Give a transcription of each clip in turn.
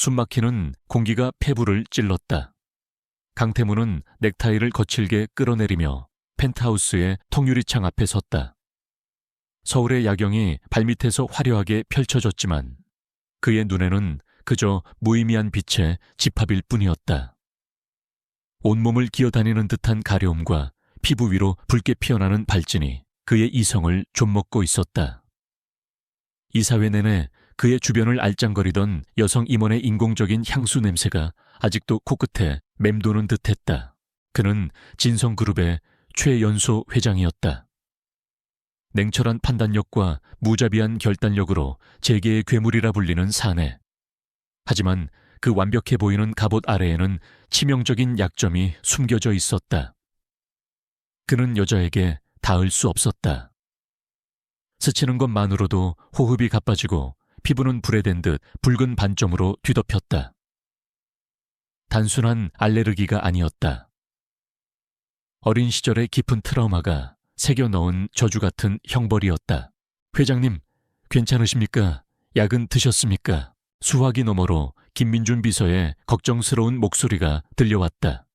숨막히는 공기가 폐부를 찔렀다. 강태무는 넥타이를 거칠게 끌어내리며 펜트하우스의 통유리창 앞에 섰다. 서울의 야경이 발밑에서 화려하게 펼쳐졌지만 그의 눈에는 그저 무의미한 빛의 집합일 뿐이었다. 온몸을 기어다니는 듯한 가려움과 피부 위로 붉게 피어나는 발진이 그의 이성을 좀먹고 있었다. 이사회 내내 그의 주변을 알짱거리던 여성 임원의 인공적인 향수 냄새가 아직도 코끝에 맴도는 듯했다. 그는 진성그룹의 최연소 회장이었다. 냉철한 판단력과 무자비한 결단력으로 재계의 괴물이라 불리는 사내. 하지만 그 완벽해 보이는 갑옷 아래에는 치명적인 약점이 숨겨져 있었다. 그는 여자에게 닿을 수 없었다. 스치는 것만으로도 호흡이 가빠지고 피부는 불에 댄 듯 붉은 반점으로 뒤덮였다. 단순한 알레르기가 아니었다. 어린 시절의 깊은 트라우마가 새겨 넣은 저주 같은 형벌이었다. 회장님, 괜찮으십니까? 약은 드셨습니까? 수화기 너머로 김민준 비서의 걱정스러운 목소리가 들려왔다.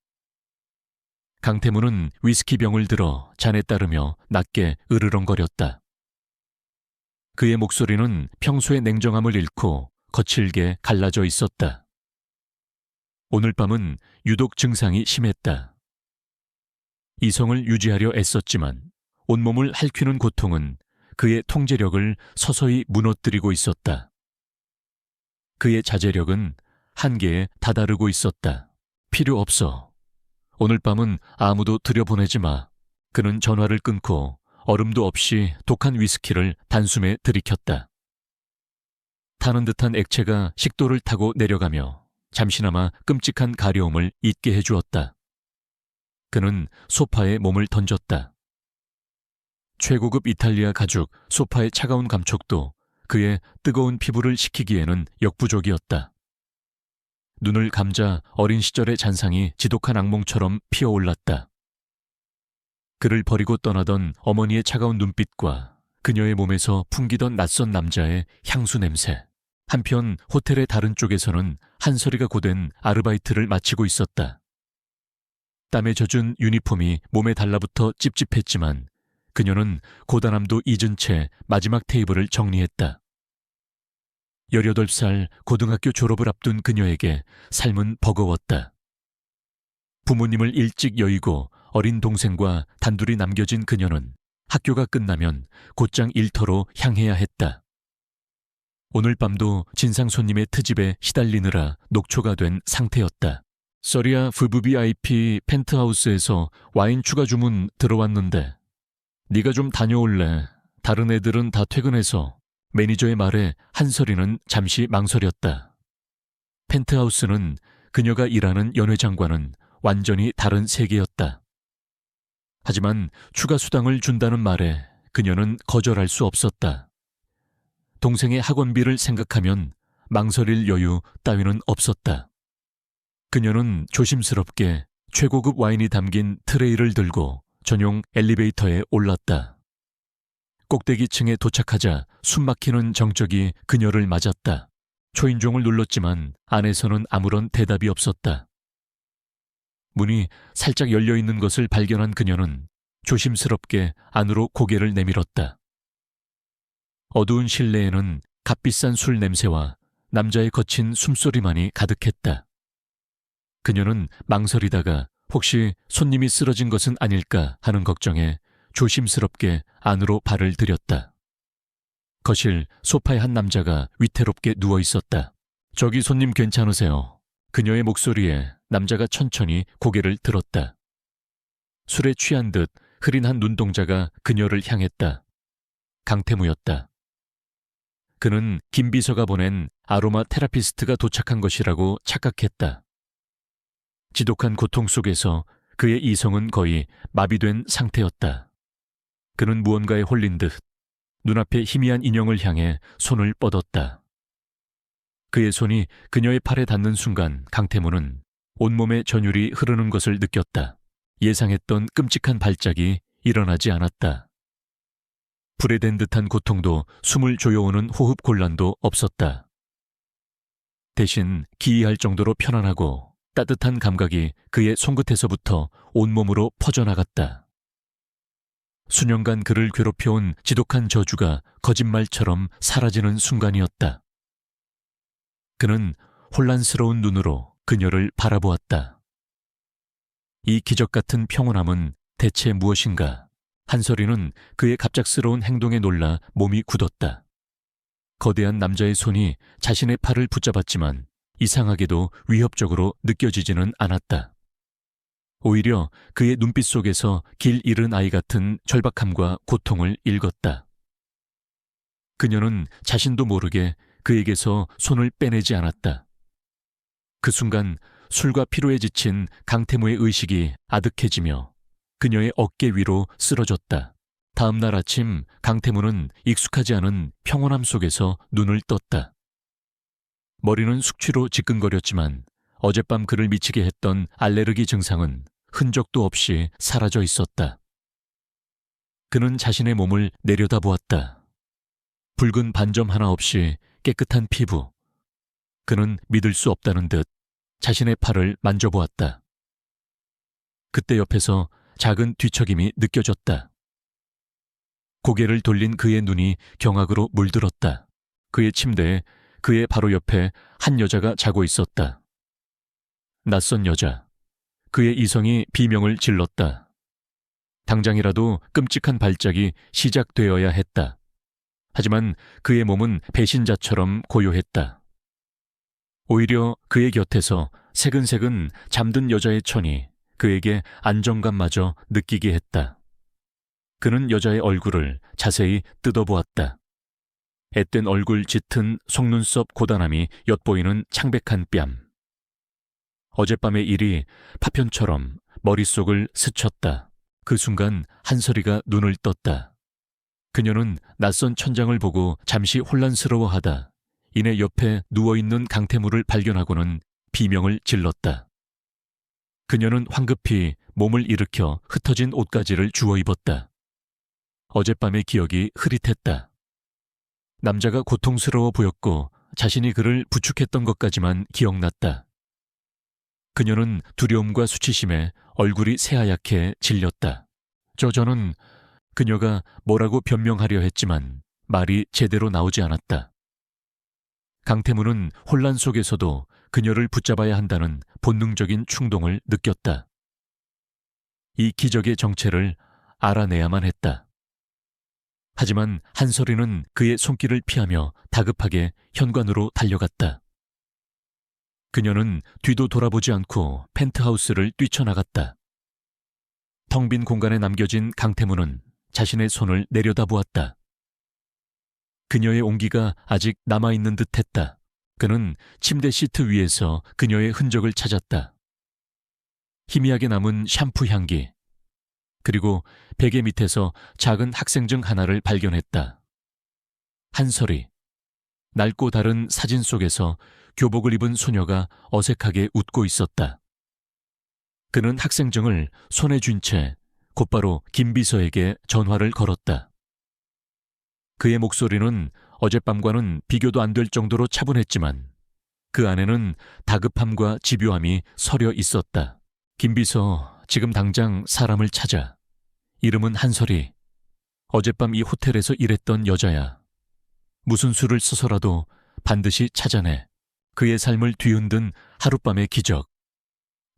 강태무는 위스키병을 들어 잔에 따르며 낮게 으르렁거렸다. 그의 목소리는 평소의 냉정함을 잃고 거칠게 갈라져 있었다. 오늘 밤은 유독 증상이 심했다. 이성을 유지하려 애썼지만 온몸을 핥히는 고통은 그의 통제력을 서서히 무너뜨리고 있었다. 그의 자제력은 한계에 다다르고 있었다. 필요 없어. 오늘 밤은 아무도 들여보내지 마. 그는 전화를 끊고 얼음도 없이 독한 위스키를 단숨에 들이켰다. 타는 듯한 액체가 식도를 타고 내려가며 잠시나마 끔찍한 가려움을 잊게 해주었다. 그는 소파에 몸을 던졌다. 최고급 이탈리아 가죽 소파의 차가운 감촉도 그의 뜨거운 피부를 식히기에는 역부족이었다. 눈을 감자 어린 시절의 잔상이 지독한 악몽처럼 피어올랐다. 그를 버리고 떠나던 어머니의 차가운 눈빛과 그녀의 몸에서 풍기던 낯선 남자의 향수 냄새. 한편 호텔의 다른 쪽에서는 한서리가 고된 아르바이트를 마치고 있었다. 땀에 젖은 유니폼이 몸에 달라붙어 찝찝했지만 그녀는 고단함도 잊은 채 마지막 테이블을 정리했다. 18살 고등학교 졸업을 앞둔 그녀에게 삶은 버거웠다. 부모님을 일찍 여의고 어린 동생과 단둘이 남겨진 그녀는 학교가 끝나면 곧장 일터로 향해야 했다. 오늘 밤도 진상 손님의 트집에 시달리느라 녹초가 된 상태였다. 서리아 VVIP 펜트하우스에서 와인 추가 주문 들어왔는데 네가 좀 다녀올래. 다른 애들은 다 퇴근해서. 매니저의 말에 한서리는 잠시 망설였다. 펜트하우스는 그녀가 일하는 연회장과는 완전히 다른 세계였다. 하지만 추가 수당을 준다는 말에 그녀는 거절할 수 없었다. 동생의 학원비를 생각하면 망설일 여유 따위는 없었다. 그녀는 조심스럽게 최고급 와인이 담긴 트레이를 들고 전용 엘리베이터에 올랐다. 꼭대기층에 도착하자 숨막히는 정적이 그녀를 맞았다. 초인종을 눌렀지만 안에서는 아무런 대답이 없었다. 문이 살짝 열려있는 것을 발견한 그녀는 조심스럽게 안으로 고개를 내밀었다. 어두운 실내에는 값비싼 술 냄새와 남자의 거친 숨소리만이 가득했다. 그녀는 망설이다가 혹시 손님이 쓰러진 것은 아닐까 하는 걱정에 조심스럽게 안으로 발을 들였다. 거실 소파에 한 남자가 위태롭게 누워 있었다. 저기 손님 괜찮으세요? 그녀의 목소리에 남자가 천천히 고개를 들었다. 술에 취한 듯 흐린 한 눈동자가 그녀를 향했다. 강태무였다. 그는 김 비서가 보낸 아로마 테라피스트가 도착한 것이라고 착각했다. 지독한 고통 속에서 그의 이성은 거의 마비된 상태였다. 그는 무언가에 홀린 듯 눈앞에 희미한 인형을 향해 손을 뻗었다. 그의 손이 그녀의 팔에 닿는 순간 강태무는 온몸에 전율이 흐르는 것을 느꼈다. 예상했던 끔찍한 발작이 일어나지 않았다. 불에 댄 듯한 고통도 숨을 조여오는 호흡 곤란도 없었다. 대신 기이할 정도로 편안하고 따뜻한 감각이 그의 손끝에서부터 온몸으로 퍼져나갔다. 수년간 그를 괴롭혀온 지독한 저주가 거짓말처럼 사라지는 순간이었다. 그는 혼란스러운 눈으로 그녀를 바라보았다. 이 기적 같은 평온함은 대체 무엇인가? 한설이는 그의 갑작스러운 행동에 놀라 몸이 굳었다. 거대한 남자의 손이 자신의 팔을 붙잡았지만 이상하게도 위협적으로 느껴지지는 않았다. 오히려 그의 눈빛 속에서 길 잃은 아이 같은 절박함과 고통을 읽었다. 그녀는 자신도 모르게 그에게서 손을 빼내지 않았다. 그 순간 술과 피로에 지친 강태무의 의식이 아득해지며 그녀의 어깨 위로 쓰러졌다. 다음 날 아침 강태무는 익숙하지 않은 평온함 속에서 눈을 떴다. 머리는 숙취로 지끈거렸지만 어젯밤 그를 미치게 했던 알레르기 증상은 흔적도 없이 사라져 있었다. 그는 자신의 몸을 내려다보았다. 붉은 반점 하나 없이 깨끗한 피부. 그는 믿을 수 없다는 듯 자신의 팔을 만져보았다. 그때 옆에서 작은 뒤척임이 느껴졌다. 고개를 돌린 그의 눈이 경악으로 물들었다. 그의 침대에 그의 바로 옆에 한 여자가 자고 있었다. 낯선 여자. 그의 이성이 비명을 질렀다. 당장이라도 끔찍한 발작이 시작되어야 했다. 하지만 그의 몸은 배신자처럼 고요했다. 오히려 그의 곁에서 새근새근 잠든 여자의 천이 그에게 안정감마저 느끼게 했다. 그는 여자의 얼굴을 자세히 뜯어보았다. 앳된 얼굴 짙은 속눈썹 고단함이 엿보이는 창백한 뺨. 어젯밤의 일이 파편처럼 머릿속을 스쳤다. 그 순간 한설이가 눈을 떴다. 그녀는 낯선 천장을 보고 잠시 혼란스러워하다 이내 옆에 누워있는 강태무를 발견하고는 비명을 질렀다. 그녀는 황급히 몸을 일으켜 흩어진 옷가지를 주워 입었다. 어젯밤의 기억이 흐릿했다. 남자가 고통스러워 보였고 자신이 그를 부축했던 것까지만 기억났다. 그녀는 두려움과 수치심에 얼굴이 새하얗게 질렸다. 저는 그녀가 뭐라고 변명하려 했지만 말이 제대로 나오지 않았다. 강태무는 혼란 속에서도 그녀를 붙잡아야 한다는 본능적인 충동을 느꼈다. 이 기적의 정체를 알아내야만 했다. 하지만 한설이는 그의 손길을 피하며 다급하게 현관으로 달려갔다. 그녀는 뒤도 돌아보지 않고 펜트하우스를 뛰쳐나갔다. 텅 빈 공간에 남겨진 강태무는 자신의 손을 내려다보았다. 그녀의 온기가 아직 남아있는 듯했다. 그는 침대 시트 위에서 그녀의 흔적을 찾았다. 희미하게 남은 샴푸 향기, 그리고 베개 밑에서 작은 학생증 하나를 발견했다. 한설이, 낡고 다른 사진 속에서 교복을 입은 소녀가 어색하게 웃고 있었다. 그는 학생증을 손에 쥔 채 곧바로 김비서에게 전화를 걸었다. 그의 목소리는 어젯밤과는 비교도 안 될 정도로 차분했지만 그 안에는 다급함과 집요함이 서려 있었다. 김비서, 지금 당장 사람을 찾아. 이름은 한설이. 어젯밤 이 호텔에서 일했던 여자야. 무슨 수를 써서라도 반드시 찾아내. 그의 삶을 뒤흔든 하룻밤의 기적.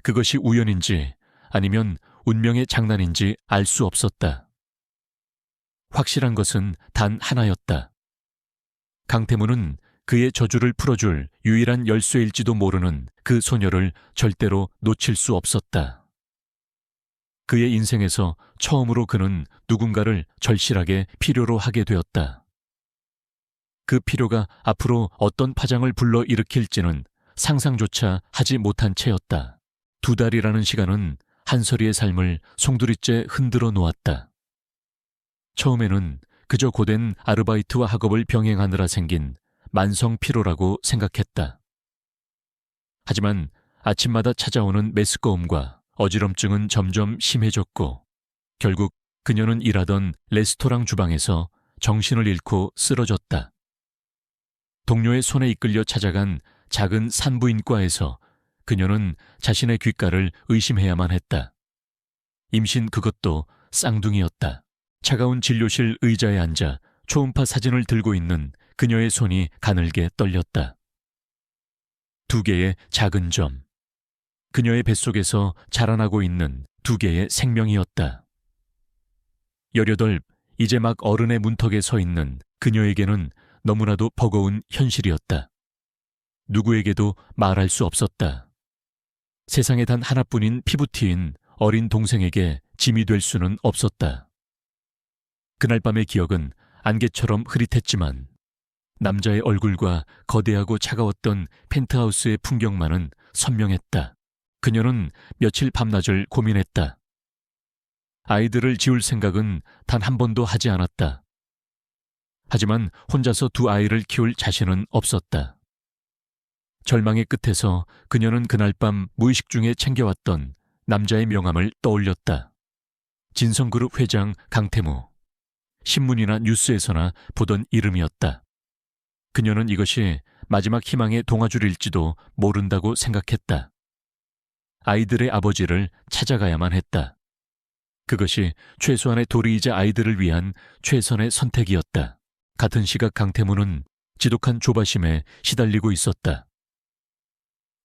그것이 우연인지 아니면 운명의 장난인지 알 수 없었다. 확실한 것은 단 하나였다. 강태무는 그의 저주를 풀어줄 유일한 열쇠일지도 모르는 그 소녀를 절대로 놓칠 수 없었다. 그의 인생에서 처음으로 그는 누군가를 절실하게 필요로 하게 되었다. 그 필요가 앞으로 어떤 파장을 불러일으킬지는 상상조차 하지 못한 채였다. 2달이라는 시간은 한설이의 삶을 송두리째 흔들어 놓았다. 처음에는 그저 고된 아르바이트와 학업을 병행하느라 생긴 만성 피로라고 생각했다. 하지만 아침마다 찾아오는 메스꺼움과 어지럼증은 점점 심해졌고 결국 그녀는 일하던 레스토랑 주방에서 정신을 잃고 쓰러졌다. 동료의 손에 이끌려 찾아간 작은 산부인과에서 그녀는 자신의 귓가를 의심해야만 했다. 임신 그것도 쌍둥이였다. 차가운 진료실 의자에 앉아 초음파 사진을 들고 있는 그녀의 손이 가늘게 떨렸다. 두 개의 작은 점. 그녀의 뱃속에서 자라나고 있는 두 개의 생명이었다. 18, 이제 막 어른의 문턱에 서 있는 그녀에게는 너무나도 버거운 현실이었다. 누구에게도 말할 수 없었다. 세상에 단 하나뿐인 피부티인 어린 동생에게 짐이 될 수는 없었다. 그날 밤의 기억은 안개처럼 흐릿했지만 남자의 얼굴과 거대하고 차가웠던 펜트하우스의 풍경만은 선명했다. 그녀는 며칠 밤낮을 고민했다. 아이들을 지울 생각은 단 한 번도 하지 않았다. 하지만 혼자서 두 아이를 키울 자신은 없었다. 절망의 끝에서 그녀는 그날 밤 무의식 중에 챙겨왔던 남자의 명함을 떠올렸다. 진성그룹 회장 강태무. 신문이나 뉴스에서나 보던 이름이었다. 그녀는 이것이 마지막 희망의 동아줄일지도 모른다고 생각했다. 아이들의 아버지를 찾아가야만 했다. 그것이 최소한의 도리이자 아이들을 위한 최선의 선택이었다. 같은 시각 강태무는 지독한 조바심에 시달리고 있었다.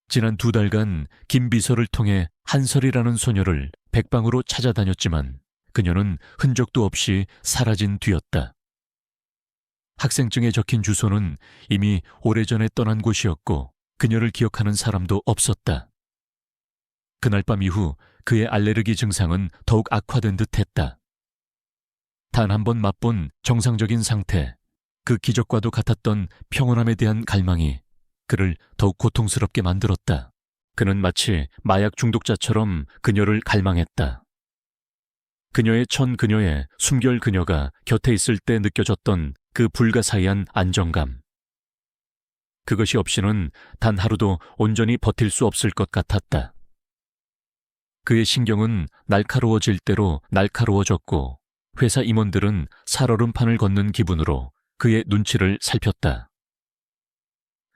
지난 2달간 김 비서를 통해 한설이라는 소녀를 백방으로 찾아다녔지만 그녀는 흔적도 없이 사라진 뒤였다. 학생증에 적힌 주소는 이미 오래전에 떠난 곳이었고 그녀를 기억하는 사람도 없었다. 그날 밤 이후 그의 알레르기 증상은 더욱 악화된 듯했다. 단 한 번 맛본 정상적인 상태, 그 기적과도 같았던 평온함에 대한 갈망이 그를 더욱 고통스럽게 만들었다. 그는 마치 마약 중독자처럼 그녀를 갈망했다. 그녀의 그녀의 숨결 그녀가 곁에 있을 때 느껴졌던 그 불가사의한 안정감. 그것이 없이는 단 하루도 온전히 버틸 수 없을 것 같았다. 그의 신경은 날카로워질 대로 날카로워졌고 회사 임원들은 살얼음판을 걷는 기분으로 그의 눈치를 살폈다.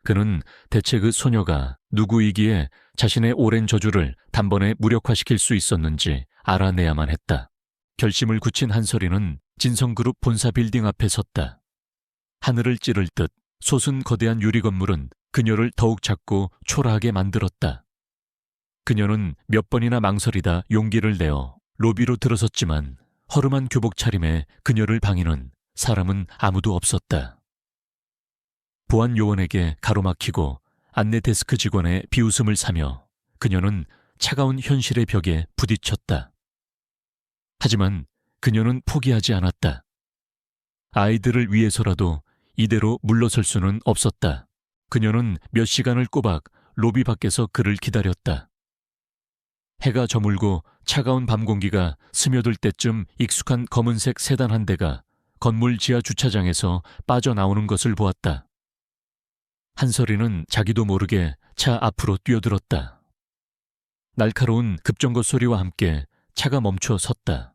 그는 대체 그 소녀가 누구이기에 자신의 오랜 저주를 단번에 무력화시킬 수 있었는지 알아내야만 했다. 결심을 굳힌 한설이는 진성그룹 본사 빌딩 앞에 섰다. 하늘을 찌를 듯 솟은 거대한 유리 건물은 그녀를 더욱 작고 초라하게 만들었다. 그녀는 몇 번이나 망설이다 용기를 내어 로비로 들어섰지만 허름한 교복 차림에 그녀를 방해는 사람은 아무도 없었다. 보안 요원에게 가로막히고 안내 데스크 직원의 비웃음을 사며 그녀는 차가운 현실의 벽에 부딪혔다. 하지만 그녀는 포기하지 않았다. 아이들을 위해서라도 이대로 물러설 수는 없었다. 그녀는 몇 시간을 꼬박 로비 밖에서 그를 기다렸다. 해가 저물고 차가운 밤 공기가 스며들 때쯤 익숙한 검은색 세단 한 대가 건물 지하 주차장에서 빠져나오는 것을 보았다. 한설이는 자기도 모르게 차 앞으로 뛰어들었다. 날카로운 급정거 소리와 함께 차가 멈춰 섰다.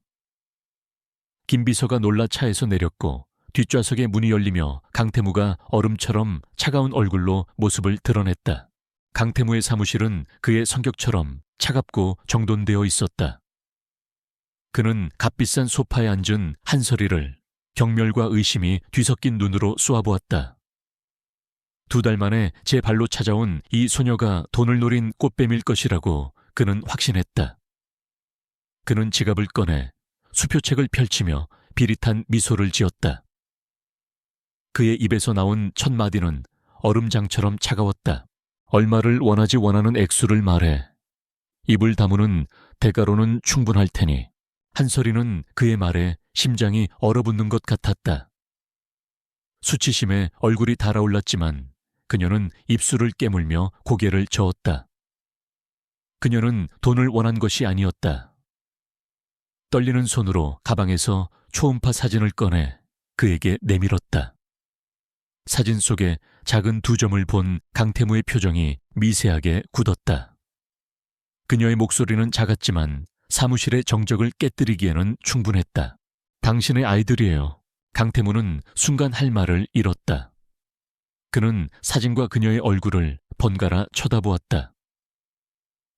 김 비서가 놀라 차에서 내렸고 뒷좌석의 문이 열리며 강태무가 얼음처럼 차가운 얼굴로 모습을 드러냈다. 강태무의 사무실은 그의 성격처럼 차갑고 정돈되어 있었다. 그는 값비싼 소파에 앉은 한설이를 경멸과 의심이 뒤섞인 눈으로 쏘아보았다. 2달 만에 제 발로 찾아온 이 소녀가 돈을 노린 꽃뱀일 것이라고 그는 확신했다. 그는 지갑을 꺼내 수표책을 펼치며 비릿한 미소를 지었다. 그의 입에서 나온 첫 마디는 얼음장처럼 차가웠다. 얼마를 원하는 액수를 말해. 입을 다무는 대가로는 충분할 테니. 한설이는 그의 말에 심장이 얼어붙는 것 같았다. 수치심에 얼굴이 달아올랐지만 그녀는 입술을 깨물며 고개를 저었다. 그녀는 돈을 원한 것이 아니었다. 떨리는 손으로 가방에서 초음파 사진을 꺼내 그에게 내밀었다. 사진 속에 작은 2점을 본 강태무의 표정이 미세하게 굳었다. 그녀의 목소리는 작았지만 사무실의 정적을 깨뜨리기에는 충분했다. 당신의 아이들이에요. 강태무는 순간 할 말을 잃었다. 그는 사진과 그녀의 얼굴을 번갈아 쳐다보았다.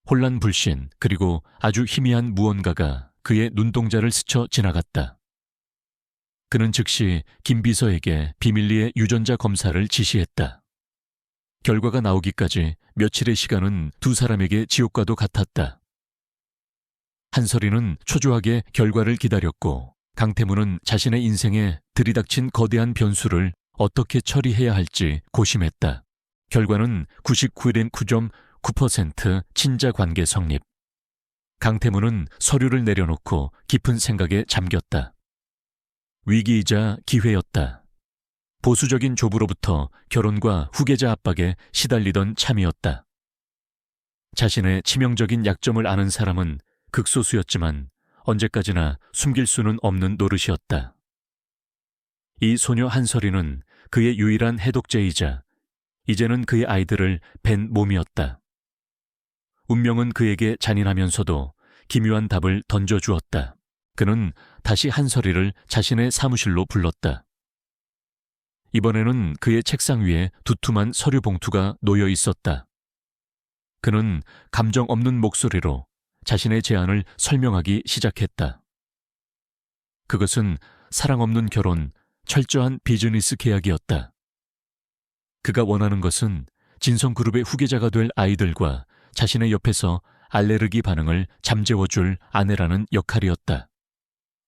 혼란불신 그리고 아주 희미한 무언가가 그의 눈동자를 스쳐 지나갔다. 그는 즉시 김 비서에게 비밀리에 유전자 검사를 지시했다. 결과가 나오기까지 며칠의 시간은 두 사람에게 지옥과도 같았다. 한설이는 초조하게 결과를 기다렸고 강태무는 자신의 인생에 들이닥친 거대한 변수를 어떻게 처리해야 할지 고심했다. 결과는 99.9% 친자 관계 성립. 강태무는 서류를 내려놓고 깊은 생각에 잠겼다. 위기이자 기회였다. 보수적인 조부로부터 결혼과 후계자 압박에 시달리던 참이었다. 자신의 치명적인 약점을 아는 사람은 극소수였지만 언제까지나 숨길 수는 없는 노릇이었다. 이 소녀 한설이는 그의 유일한 해독제이자 이제는 그의 아이들을 벤 몸이었다. 운명은 그에게 잔인하면서도 기묘한 답을 던져주었다. 그는 다시 한설이를 자신의 사무실로 불렀다. 이번에는 그의 책상 위에 두툼한 서류 봉투가 놓여 있었다. 그는 감정 없는 목소리로 자신의 제안을 설명하기 시작했다. 그것은 사랑 없는 결혼, 철저한 비즈니스 계약이었다. 그가 원하는 것은 진성그룹의 후계자가 될 아이들과 자신의 옆에서 알레르기 반응을 잠재워줄 아내라는 역할이었다.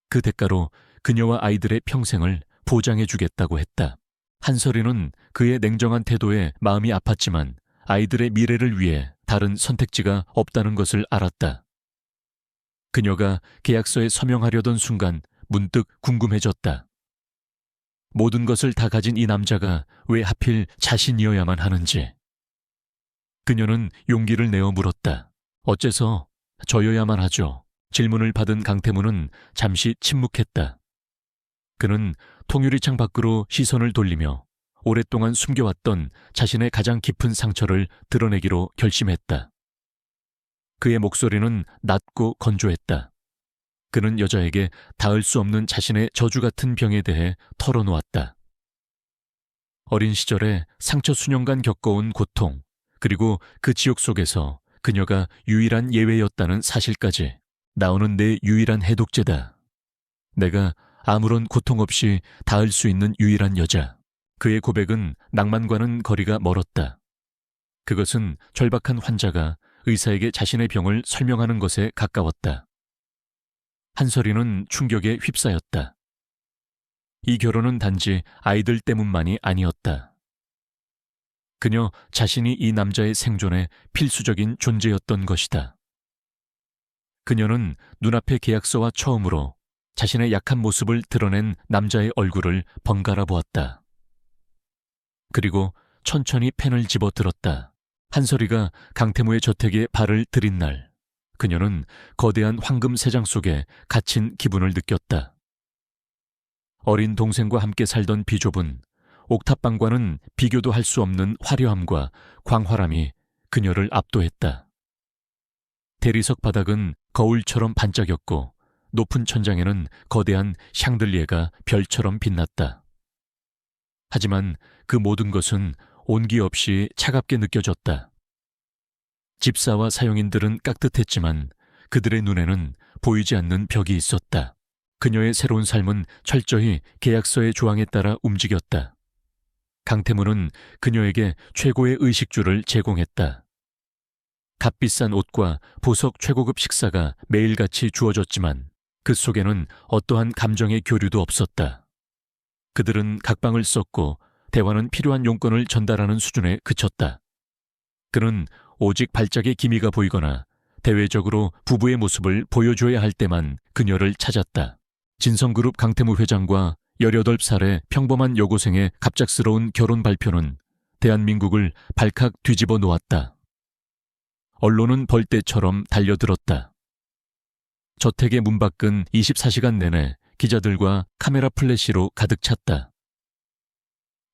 그 대가로 그녀와 아이들의 평생을 보장해주겠다고 했다. 한설이는 그의 냉정한 태도에 마음이 아팠지만 아이들의 미래를 위해 다른 선택지가 없다는 것을 알았다. 그녀가 계약서에 서명하려던 순간 문득 궁금해졌다. 모든 것을 다 가진 이 남자가 왜 하필 자신이어야만 하는지. 그녀는 용기를 내어 물었다. 어째서 저여야만 하죠? 질문을 받은 강태무는 잠시 침묵했다. 그는 통유리창 밖으로 시선을 돌리며 오랫동안 숨겨왔던 자신의 가장 깊은 상처를 드러내기로 결심했다. 그의 목소리는 낮고 건조했다. 그는 여자에게 닿을 수 없는 자신의 저주 같은 병에 대해 털어놓았다. 어린 시절에 상처 수년간 겪어온 고통, 그리고 그 지옥 속에서 그녀가 유일한 예외였다는 사실까지. 나오는 내 유일한 해독제다. 내가 아무런 고통 없이 닿을 수 있는 유일한 여자. 그의 고백은 낭만과는 거리가 멀었다. 그것은 절박한 환자가 의사에게 자신의 병을 설명하는 것에 가까웠다. 한설이는 충격에 휩싸였다. 이 결혼은 단지 아이들 때문만이 아니었다. 그녀 자신이 이 남자의 생존에 필수적인 존재였던 것이다. 그녀는 눈앞의 계약서와 처음으로 자신의 약한 모습을 드러낸 남자의 얼굴을 번갈아 보았다. 그리고 천천히 펜을 집어들었다. 한설이가 강태무의 저택에 발을 들인 날, 그녀는 거대한 황금 세장 속에 갇힌 기분을 느꼈다. 어린 동생과 함께 살던 비좁은 옥탑방과는 비교도 할 수 없는 화려함과 광활함이 그녀를 압도했다. 대리석 바닥은 거울처럼 반짝였고 높은 천장에는 거대한 샹들리에가 별처럼 빛났다. 하지만 그 모든 것은 온기 없이 차갑게 느껴졌다. 집사와 사용인들은 깍듯했지만 그들의 눈에는 보이지 않는 벽이 있었다. 그녀의 새로운 삶은 철저히 계약서의 조항에 따라 움직였다. 강태무는 그녀에게 최고의 의식주를 제공했다. 값비싼 옷과 보석 최고급 식사가 매일같이 주어졌지만 그 속에는 어떠한 감정의 교류도 없었다. 그들은 각방을 썼고 대화는 필요한 용건을 전달하는 수준에 그쳤다. 그는 오직 발작의 기미가 보이거나 대외적으로 부부의 모습을 보여줘야 할 때만 그녀를 찾았다. 진성그룹 강태무 회장과 18살의 평범한 여고생의 갑작스러운 결혼 발표는 대한민국을 발칵 뒤집어 놓았다. 언론은 벌떼처럼 달려들었다. 저택의 문 밖은 24시간 내내 기자들과 카메라 플래시로 가득 찼다.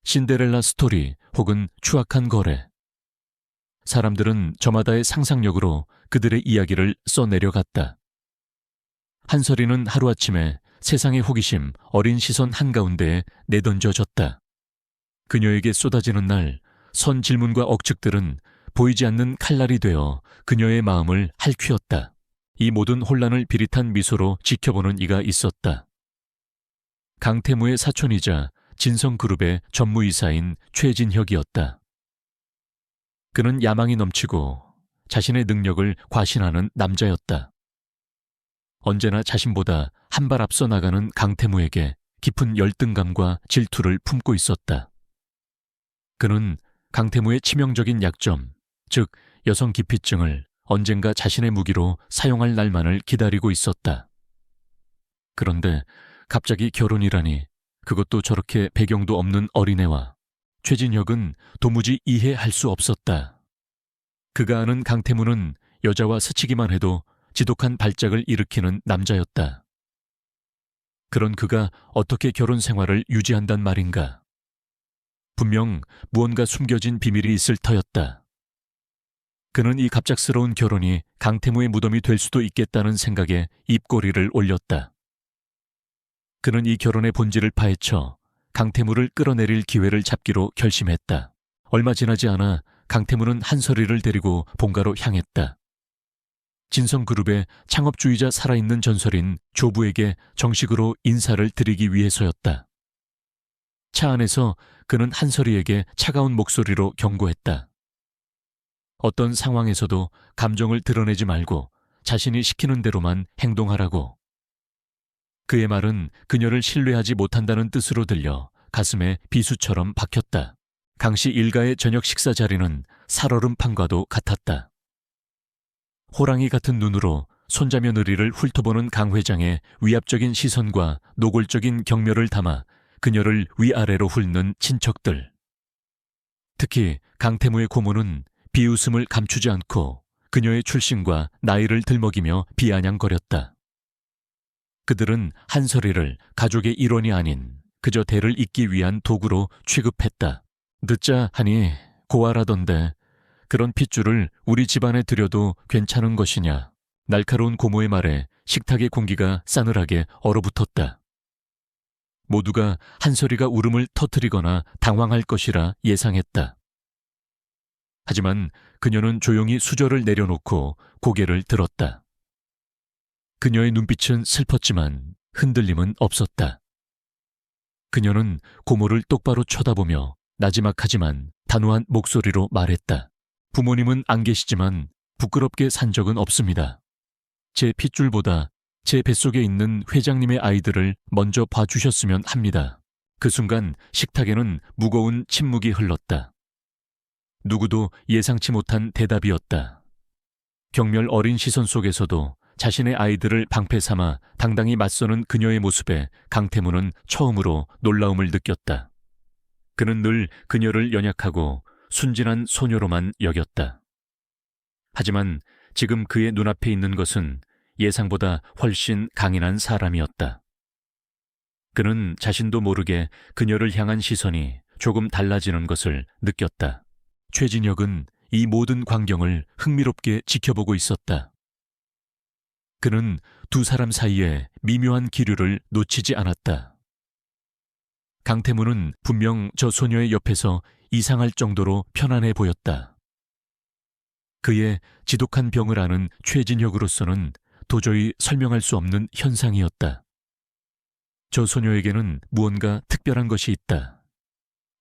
신데렐라 스토리 혹은 추악한 거래. 사람들은 저마다의 상상력으로 그들의 이야기를 써내려갔다. 한설이는 하루아침에 세상의 호기심, 어린 시선 한가운데에 내던져졌다. 그녀에게 쏟아지는 날, 선 질문과 억측들은 보이지 않는 칼날이 되어 그녀의 마음을 핥히었다. 이 모든 혼란을 비릿한 미소로 지켜보는 이가 있었다. 강태무의 사촌이자 진성그룹의 전무이사인 최진혁이었다. 그는 야망이 넘치고 자신의 능력을 과신하는 남자였다. 언제나 자신보다 한 발 앞서 나가는 강태무에게 깊은 열등감과 질투를 품고 있었다. 그는 강태무의 치명적인 약점, 즉 여성 기피증을 언젠가 자신의 무기로 사용할 날만을 기다리고 있었다. 그런데 갑자기 결혼이라니, 그것도 저렇게 배경도 없는 어린애와, 최진혁은 도무지 이해할 수 없었다. 그가 아는 강태무는 여자와 스치기만 해도 지독한 발작을 일으키는 남자였다. 그런 그가 어떻게 결혼 생활을 유지한단 말인가? 분명 무언가 숨겨진 비밀이 있을 터였다. 그는 이 갑작스러운 결혼이 강태무의 무덤이 될 수도 있겠다는 생각에 입꼬리를 올렸다. 그는 이 결혼의 본질을 파헤쳐 강태무를 끌어내릴 기회를 잡기로 결심했다. 얼마 지나지 않아 강태무는 한설이를 데리고 본가로 향했다. 진성그룹의 창업주의자 살아있는 전설인 조부에게 정식으로 인사를 드리기 위해서였다. 차 안에서 그는 한설이에게 차가운 목소리로 경고했다. 어떤 상황에서도 감정을 드러내지 말고 자신이 시키는 대로만 행동하라고. 그의 말은 그녀를 신뢰하지 못한다는 뜻으로 들려 가슴에 비수처럼 박혔다. 강씨 일가의 저녁 식사 자리는 살얼음판과도 같았다. 호랑이 같은 눈으로 손자며 느리를 훑어보는 강 회장의 위압적인 시선과 노골적인 경멸을 담아 그녀를 위아래로 훑는 친척들. 특히 강태무의 고모는 비웃음을 감추지 않고 그녀의 출신과 나이를 들먹이며 비아냥거렸다. 그들은 한설이를 가족의 일원이 아닌 그저 대를 잇기 위한 도구로 취급했다. 늦자 하니 고아라던데 그런 핏줄을 우리 집안에 들여도 괜찮은 것이냐. 날카로운 고모의 말에 식탁의 공기가 싸늘하게 얼어붙었다. 모두가 한설이가 울음을 터뜨리거나 당황할 것이라 예상했다. 하지만 그녀는 조용히 수저를 내려놓고 고개를 들었다. 그녀의 눈빛은 슬펐지만 흔들림은 없었다. 그녀는 고모를 똑바로 쳐다보며 나지막하지만 단호한 목소리로 말했다. 부모님은 안 계시지만 부끄럽게 산 적은 없습니다. 제 핏줄보다 제 뱃속에 있는 회장님의 아이들을 먼저 봐주셨으면 합니다. 그 순간 식탁에는 무거운 침묵이 흘렀다. 누구도 예상치 못한 대답이었다. 경멸 어린 시선 속에서도 자신의 아이들을 방패 삼아 당당히 맞서는 그녀의 모습에 강태무는 처음으로 놀라움을 느꼈다. 그는 늘 그녀를 연약하고 순진한 소녀로만 여겼다. 하지만 지금 그의 눈앞에 있는 것은 예상보다 훨씬 강인한 사람이었다. 그는 자신도 모르게 그녀를 향한 시선이 조금 달라지는 것을 느꼈다. 최진혁은 이 모든 광경을 흥미롭게 지켜보고 있었다. 그는 두 사람 사이에 미묘한 기류를 놓치지 않았다. 강태무는 분명 저 소녀의 옆에서 이상할 정도로 편안해 보였다. 그의 지독한 병을 아는 최진혁으로서는 도저히 설명할 수 없는 현상이었다. 저 소녀에게는 무언가 특별한 것이 있다.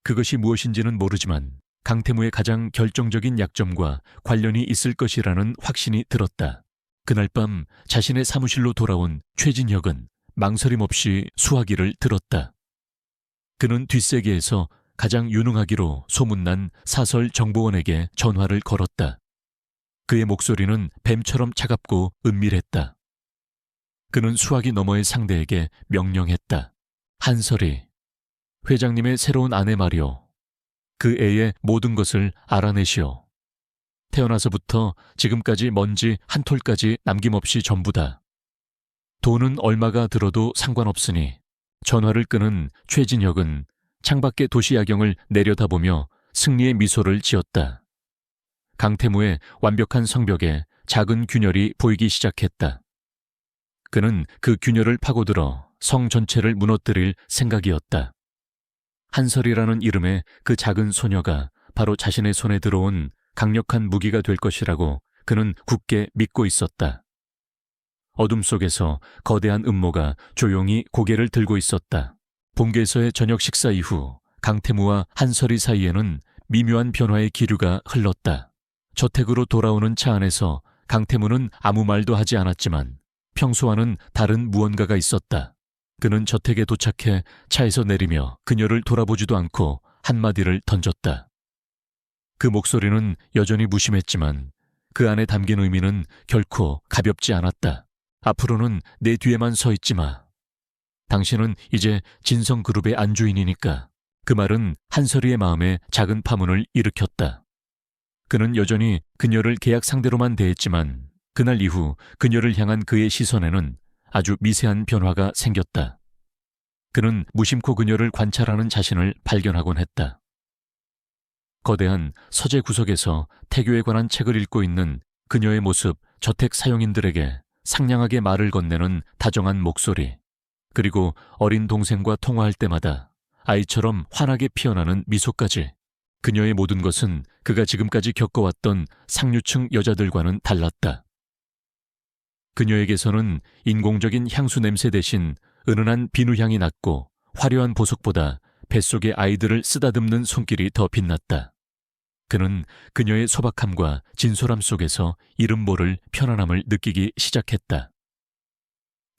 그것이 무엇인지는 모르지만 강태무의 가장 결정적인 약점과 관련이 있을 것이라는 확신이 들었다. 그날 밤 자신의 사무실로 돌아온 최진혁은 망설임 없이 수화기를 들었다. 그는 뒷세계에서 가장 유능하기로 소문난 사설 정보원에게 전화를 걸었다. 그의 목소리는 뱀처럼 차갑고 은밀했다. 그는 수화기 너머의 상대에게 명령했다. 한설이, 회장님의 새로운 아내 말이오. 그 애의 모든 것을 알아내시오. 태어나서부터 지금까지 먼지 한 톨까지 남김없이 전부다. 돈은 얼마가 들어도 상관없으니. 전화를 끊은 최진혁은 창밖의 도시 야경을 내려다보며 승리의 미소를 지었다. 강태무의 완벽한 성벽에 작은 균열이 보이기 시작했다. 그는 그 균열을 파고들어 성 전체를 무너뜨릴 생각이었다. 한설이라는 이름의 그 작은 소녀가 바로 자신의 손에 들어온 강력한 무기가 될 것이라고 그는 굳게 믿고 있었다. 어둠 속에서 거대한 음모가 조용히 고개를 들고 있었다. 본계에서의 저녁 식사 이후 강태무와 한설이 사이에는 미묘한 변화의 기류가 흘렀다. 저택으로 돌아오는 차 안에서 강태무는 아무 말도 하지 않았지만 평소와는 다른 무언가가 있었다. 그는 저택에 도착해 차에서 내리며 그녀를 돌아보지도 않고 한마디를 던졌다. 그 목소리는 여전히 무심했지만 그 안에 담긴 의미는 결코 가볍지 않았다. 앞으로는 내 뒤에만 서 있지 마. 당신은 이제 진성그룹의 안주인이니까. 그 말은 한설이의 마음에 작은 파문을 일으켰다. 그는 여전히 그녀를 계약 상대로만 대했지만 그날 이후 그녀를 향한 그의 시선에는 아주 미세한 변화가 생겼다. 그는 무심코 그녀를 관찰하는 자신을 발견하곤 했다. 거대한 서재 구석에서 태교에 관한 책을 읽고 있는 그녀의 모습, 저택 사용인들에게 상냥하게 말을 건네는 다정한 목소리, 그리고 어린 동생과 통화할 때마다 아이처럼 환하게 피어나는 미소까지. 그녀의 모든 것은 그가 지금까지 겪어왔던 상류층 여자들과는 달랐다. 그녀에게서는 인공적인 향수 냄새 대신 은은한 비누향이 났고 화려한 보석보다 뱃속의 아이들을 쓰다듬는 손길이 더 빛났다. 그는 그녀의 소박함과 진솔함 속에서 이름 모를 편안함을 느끼기 시작했다.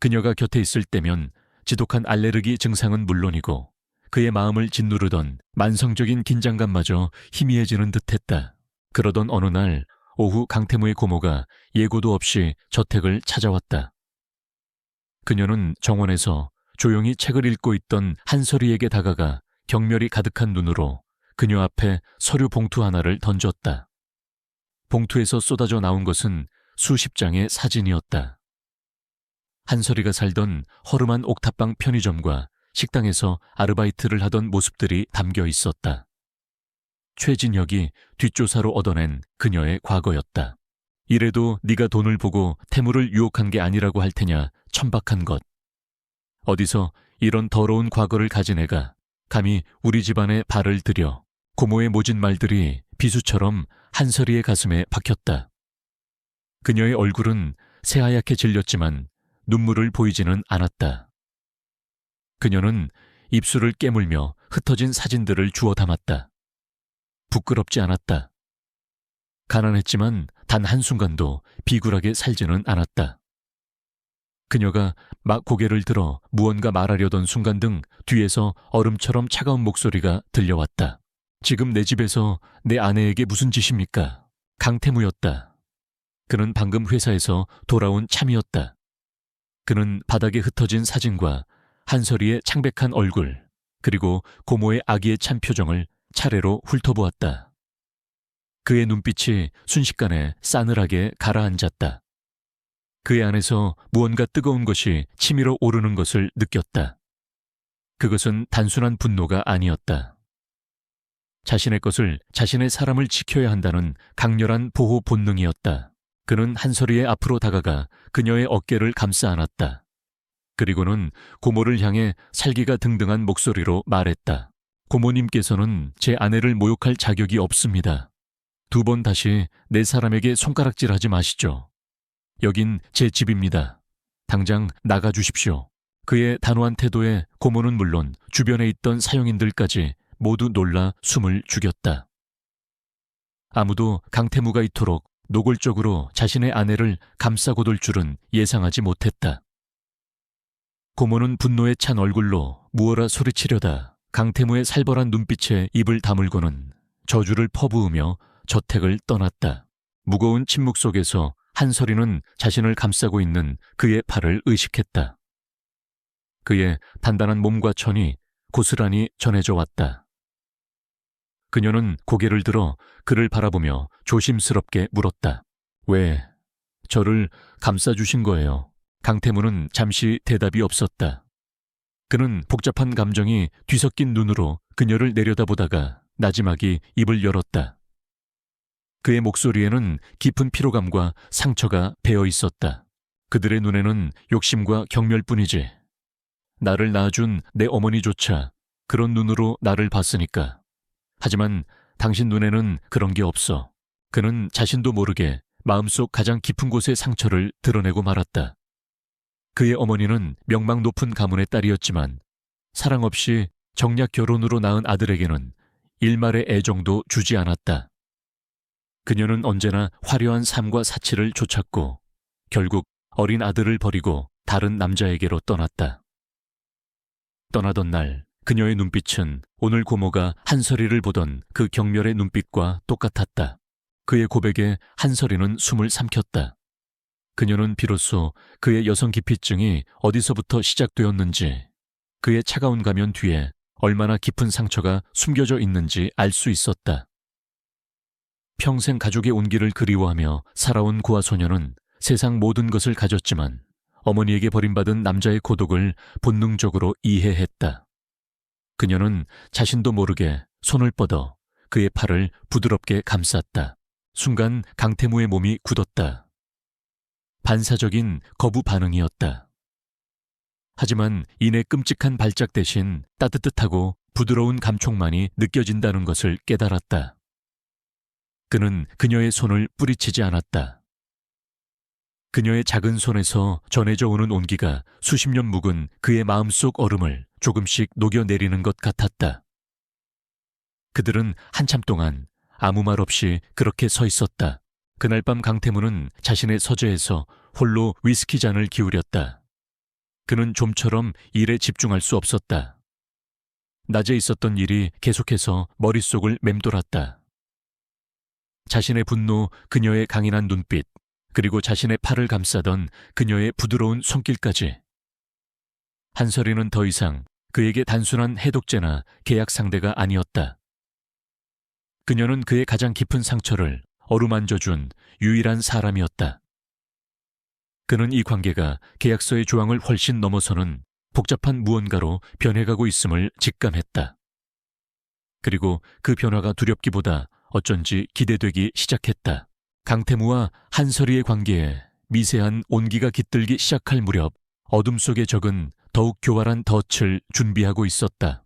그녀가 곁에 있을 때면 지독한 알레르기 증상은 물론이고 그의 마음을 짓누르던 만성적인 긴장감마저 희미해지는 듯했다. 그러던 어느 날 오후 강태무의 고모가 예고도 없이 저택을 찾아왔다. 그녀는 정원에서 조용히 책을 읽고 있던 한설이에게 다가가 경멸이 가득한 눈으로 그녀 앞에 서류 봉투 하나를 던졌다. 봉투에서 쏟아져 나온 것은 수십 장의 사진이었다. 한설이가 살던 허름한 옥탑방 편의점과 식당에서 아르바이트를 하던 모습들이 담겨 있었다. 최진혁이 뒷조사로 얻어낸 그녀의 과거였다. 이래도 네가 돈을 보고 태무를 유혹한 게 아니라고 할 테냐, 천박한 것. 어디서 이런 더러운 과거를 가진 애가 감히 우리 집안에 발을 들여. 고모의 모진 말들이 비수처럼 한설이의 가슴에 박혔다. 그녀의 얼굴은 새하얗게 질렸지만 눈물을 보이지는 않았다. 그녀는 입술을 깨물며 흩어진 사진들을 주워 담았다. 부끄럽지 않았다. 가난했지만 단 한순간도 비굴하게 살지는 않았다. 그녀가 막 고개를 들어 무언가 말하려던 순간 등 뒤에서 얼음처럼 차가운 목소리가 들려왔다. 지금 내 집에서 내 아내에게 무슨 짓입니까? 강태무였다. 그는 방금 회사에서 돌아온 참이었다. 그는 바닥에 흩어진 사진과 한설이의 창백한 얼굴, 그리고 고모의 아기의 찬 표정을 차례로 훑어보았다. 그의 눈빛이 순식간에 싸늘하게 가라앉았다. 그의 안에서 무언가 뜨거운 것이 치밀어 오르는 것을 느꼈다. 그것은 단순한 분노가 아니었다. 자신의 것을, 자신의 사람을 지켜야 한다는 강렬한 보호 본능이었다. 그는 한설이의 앞으로 다가가 그녀의 어깨를 감싸 안았다. 그리고는 고모를 향해 살기가 등등한 목소리로 말했다. 고모님께서는 제 아내를 모욕할 자격이 없습니다. 2번 다시 내 사람에게 손가락질하지 마시죠. 여긴 제 집입니다. 당장 나가주십시오. 그의 단호한 태도에 고모는 물론 주변에 있던 사용인들까지 모두 놀라 숨을 죽였다. 아무도 강태무가 이토록 노골적으로 자신의 아내를 감싸고 돌 줄은 예상하지 못했다. 고모는 분노에 찬 얼굴로 무어라 소리치려다 강태무의 살벌한 눈빛에 입을 다물고는 저주를 퍼부으며 저택을 떠났다. 무거운 침묵 속에서 한설이는 자신을 감싸고 있는 그의 팔을 의식했다. 그의 단단한 몸과 천이 고스란히 전해져 왔다. 그녀는 고개를 들어 그를 바라보며 조심스럽게 물었다. 왜 저를 감싸주신 거예요? 강태무는 잠시 대답이 없었다. 그는 복잡한 감정이 뒤섞인 눈으로 그녀를 내려다보다가 나지막이 입을 열었다. 그의 목소리에는 깊은 피로감과 상처가 배어 있었다. 그들의 눈에는 욕심과 경멸뿐이지. 나를 낳아준 내 어머니조차 그런 눈으로 나를 봤으니까. 하지만 당신 눈에는 그런 게 없어. 그는 자신도 모르게 마음속 가장 깊은 곳의 상처를 드러내고 말았다. 그의 어머니는 명망 높은 가문의 딸이었지만 사랑 없이 정략 결혼으로 낳은 아들에게는 일말의 애정도 주지 않았다. 그녀는 언제나 화려한 삶과 사치를 쫓았고 결국 어린 아들을 버리고 다른 남자에게로 떠났다. 떠나던 날 그녀의 눈빛은 오늘 고모가 한설이를 보던 그 경멸의 눈빛과 똑같았다. 그의 고백에 한설이는 숨을 삼켰다. 그녀는 비로소 그의 여성 기피증이 어디서부터 시작되었는지, 그의 차가운 가면 뒤에 얼마나 깊은 상처가 숨겨져 있는지 알 수 있었다. 평생 가족의 온기를 그리워하며 살아온 고아 소녀는 세상 모든 것을 가졌지만 어머니에게 버림받은 남자의 고독을 본능적으로 이해했다. 그녀는 자신도 모르게 손을 뻗어 그의 팔을 부드럽게 감쌌다. 순간 강태무의 몸이 굳었다. 반사적인 거부 반응이었다. 하지만 이내 끔찍한 발작 대신 따뜻하고 부드러운 감촉만이 느껴진다는 것을 깨달았다. 그는 그녀의 손을 뿌리치지 않았다. 그녀의 작은 손에서 전해져 오는 온기가 수십 년 묵은 그의 마음속 얼음을 조금씩 녹여내리는 것 같았다. 그들은 한참 동안 아무 말 없이 그렇게 서 있었다. 그날 밤 강태무는 자신의 서재에서 홀로 위스키 잔을 기울였다. 그는 좀처럼 일에 집중할 수 없었다. 낮에 있었던 일이 계속해서 머릿속을 맴돌았다. 자신의 분노, 그녀의 강인한 눈빛, 그리고 자신의 팔을 감싸던 그녀의 부드러운 손길까지. 한설이는 더 이상 그에게 단순한 해독제나 계약 상대가 아니었다. 그녀는 그의 가장 깊은 상처를 어루만져준 유일한 사람이었다. 그는 이 관계가 계약서의 조항을 훨씬 넘어서는 복잡한 무언가로 변해가고 있음을 직감했다. 그리고 그 변화가 두렵기보다 어쩐지 기대되기 시작했다. 강태무와 한설이의 관계에 미세한 온기가 깃들기 시작할 무렵 어둠 속의 적은 더욱 교활한 덫을 준비하고 있었다.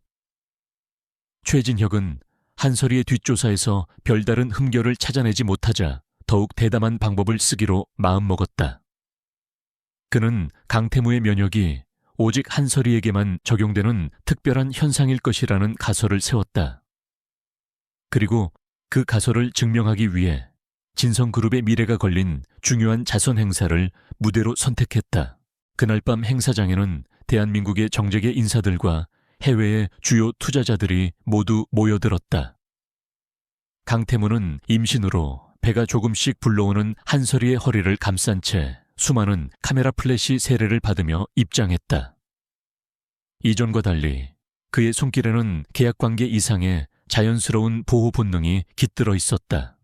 최진혁은 한설이의 뒷조사에서 별다른 흠결을 찾아내지 못하자 더욱 대담한 방법을 쓰기로 마음먹었다. 그는 강태무의 면역이 오직 한설이에게만 적용되는 특별한 현상일 것이라는 가설을 세웠다. 그리고 그 가설을 증명하기 위해 진성그룹의 미래가 걸린 중요한 자선 행사를 무대로 선택했다. 그날 밤 행사장에는 대한민국의 정재계 인사들과 해외의 주요 투자자들이 모두 모여들었다. 강태무는 임신으로 배가 조금씩 불러오는 한설이의 허리를 감싼 채 수많은 카메라 플래시 세례를 받으며 입장했다. 이전과 달리 그의 손길에는 계약관계 이상의 자연스러운 보호 본능이 깃들어 있었다.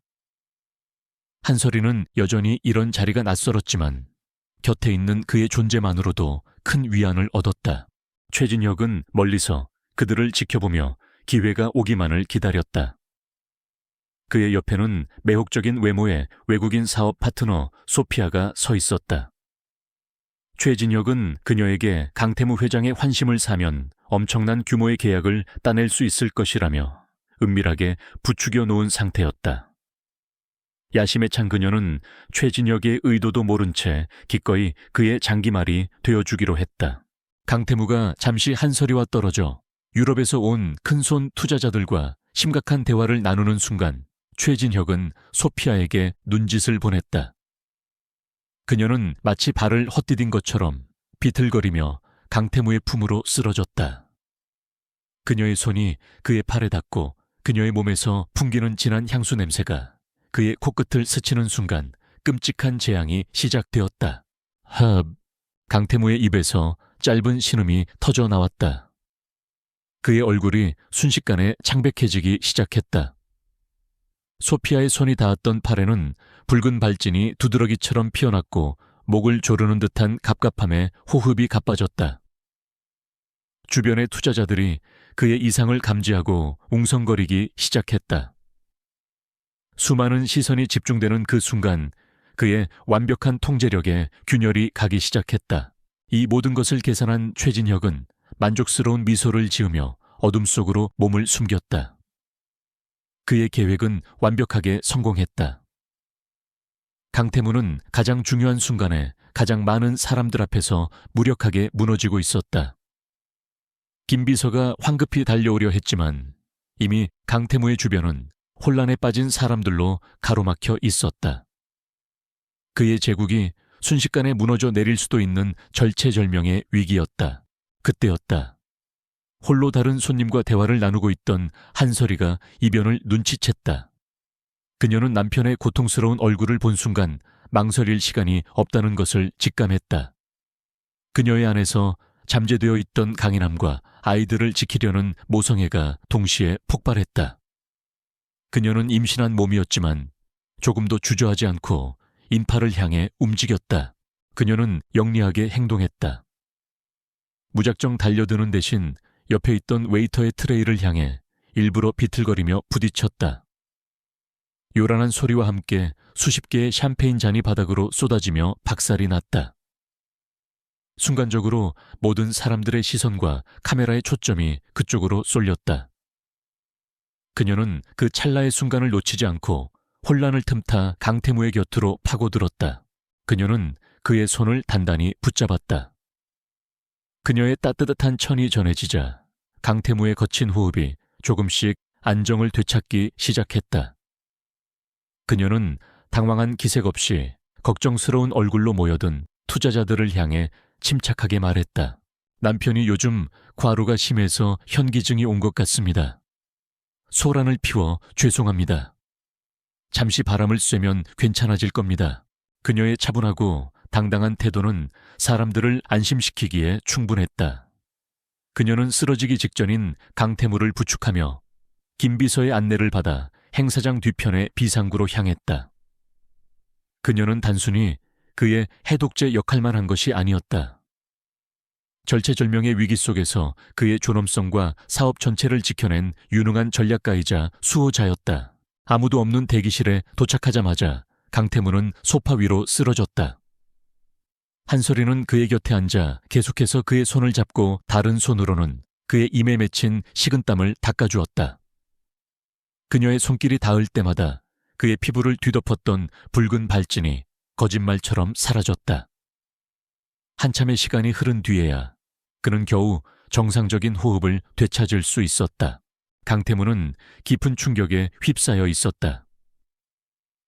한설이는 여전히 이런 자리가 낯설었지만 곁에 있는 그의 존재만으로도 큰 위안을 얻었다. 최진혁은 멀리서 그들을 지켜보며 기회가 오기만을 기다렸다. 그의 옆에는 매혹적인 외모의 외국인 사업 파트너 소피아가 서 있었다. 최진혁은 그녀에게 강태무 회장의 환심을 사면 엄청난 규모의 계약을 따낼 수 있을 것이라며 은밀하게 부추겨 놓은 상태였다. 야심에 찬 그녀는 최진혁의 의도도 모른 채 기꺼이 그의 장기말이 되어주기로 했다. 강태무가 잠시 한설이와 떨어져 유럽에서 온 큰손 투자자들과 심각한 대화를 나누는 순간 최진혁은 소피아에게 눈짓을 보냈다. 그녀는 마치 발을 헛디딘 것처럼 비틀거리며 강태무의 품으로 쓰러졌다. 그녀의 손이 그의 팔에 닿고 그녀의 몸에서 풍기는 진한 향수 냄새가 그의 코끝을 스치는 순간 끔찍한 재앙이 시작되었다. 강태무의 입에서 짧은 신음이 터져 나왔다. 그의 얼굴이 순식간에 창백해지기 시작했다. 소피아의 손이 닿았던 팔에는 붉은 발진이 두드러기처럼 피어났고 목을 조르는 듯한 갑갑함에 호흡이 가빠졌다. 주변의 투자자들이 그의 이상을 감지하고 웅성거리기 시작했다. 수많은 시선이 집중되는 그 순간 그의 완벽한 통제력에 균열이 가기 시작했다. 이 모든 것을 계산한 최진혁은 만족스러운 미소를 지으며 어둠 속으로 몸을 숨겼다. 그의 계획은 완벽하게 성공했다. 강태무는 가장 중요한 순간에 가장 많은 사람들 앞에서 무력하게 무너지고 있었다. 김비서가 황급히 달려오려 했지만 이미 강태무의 주변은 혼란에 빠진 사람들로 가로막혀 있었다. 그의 제국이 순식간에 무너져 내릴 수도 있는 절체절명의 위기였다. 그때였다. 홀로 다른 손님과 대화를 나누고 있던 한설이가 이변을 눈치챘다. 그녀는 남편의 고통스러운 얼굴을 본 순간 망설일 시간이 없다는 것을 직감했다. 그녀의 안에서 잠재되어 있던 강인함과 아이들을 지키려는 모성애가 동시에 폭발했다. 그녀는 임신한 몸이었지만 조금도 주저하지 않고 인파를 향해 움직였다. 그녀는 영리하게 행동했다. 무작정 달려드는 대신 옆에 있던 웨이터의 트레이를 향해 일부러 비틀거리며 부딪혔다. 요란한 소리와 함께 수십 개의 샴페인 잔이 바닥으로 쏟아지며 박살이 났다. 순간적으로 모든 사람들의 시선과 카메라의 초점이 그쪽으로 쏠렸다. 그녀는 그 찰나의 순간을 놓치지 않고 혼란을 틈타 강태무의 곁으로 파고들었다. 그녀는 그의 손을 단단히 붙잡았다. 그녀의 따뜻한 천이 전해지자 강태무의 거친 호흡이 조금씩 안정을 되찾기 시작했다. 그녀는 당황한 기색 없이 걱정스러운 얼굴로 모여든 투자자들을 향해 침착하게 말했다. 남편이 요즘 과로가 심해서 현기증이 온 것 같습니다. 소란을 피워 죄송합니다. 잠시 바람을 쐬면 괜찮아질 겁니다. 그녀의 차분하고 당당한 태도는 사람들을 안심시키기에 충분했다. 그녀는 쓰러지기 직전인 강태무를 부축하며 김비서의 안내를 받아 행사장 뒤편의 비상구로 향했다. 그녀는 단순히 그의 해독제 역할만 한 것이 아니었다. 절체절명의 위기 속에서 그의 존엄성과 사업 전체를 지켜낸 유능한 전략가이자 수호자였다. 아무도 없는 대기실에 도착하자마자 강태무는 소파 위로 쓰러졌다. 한솔이는 그의 곁에 앉아 계속해서 그의 손을 잡고 다른 손으로는 그의 임에 맺힌 식은땀을 닦아주었다. 그녀의 손길이 닿을 때마다 그의 피부를 뒤덮었던 붉은 발진이 거짓말처럼 사라졌다. 한참의 시간이 흐른 뒤에야 그는 겨우 정상적인 호흡을 되찾을 수 있었다. 강태무는 깊은 충격에 휩싸여 있었다.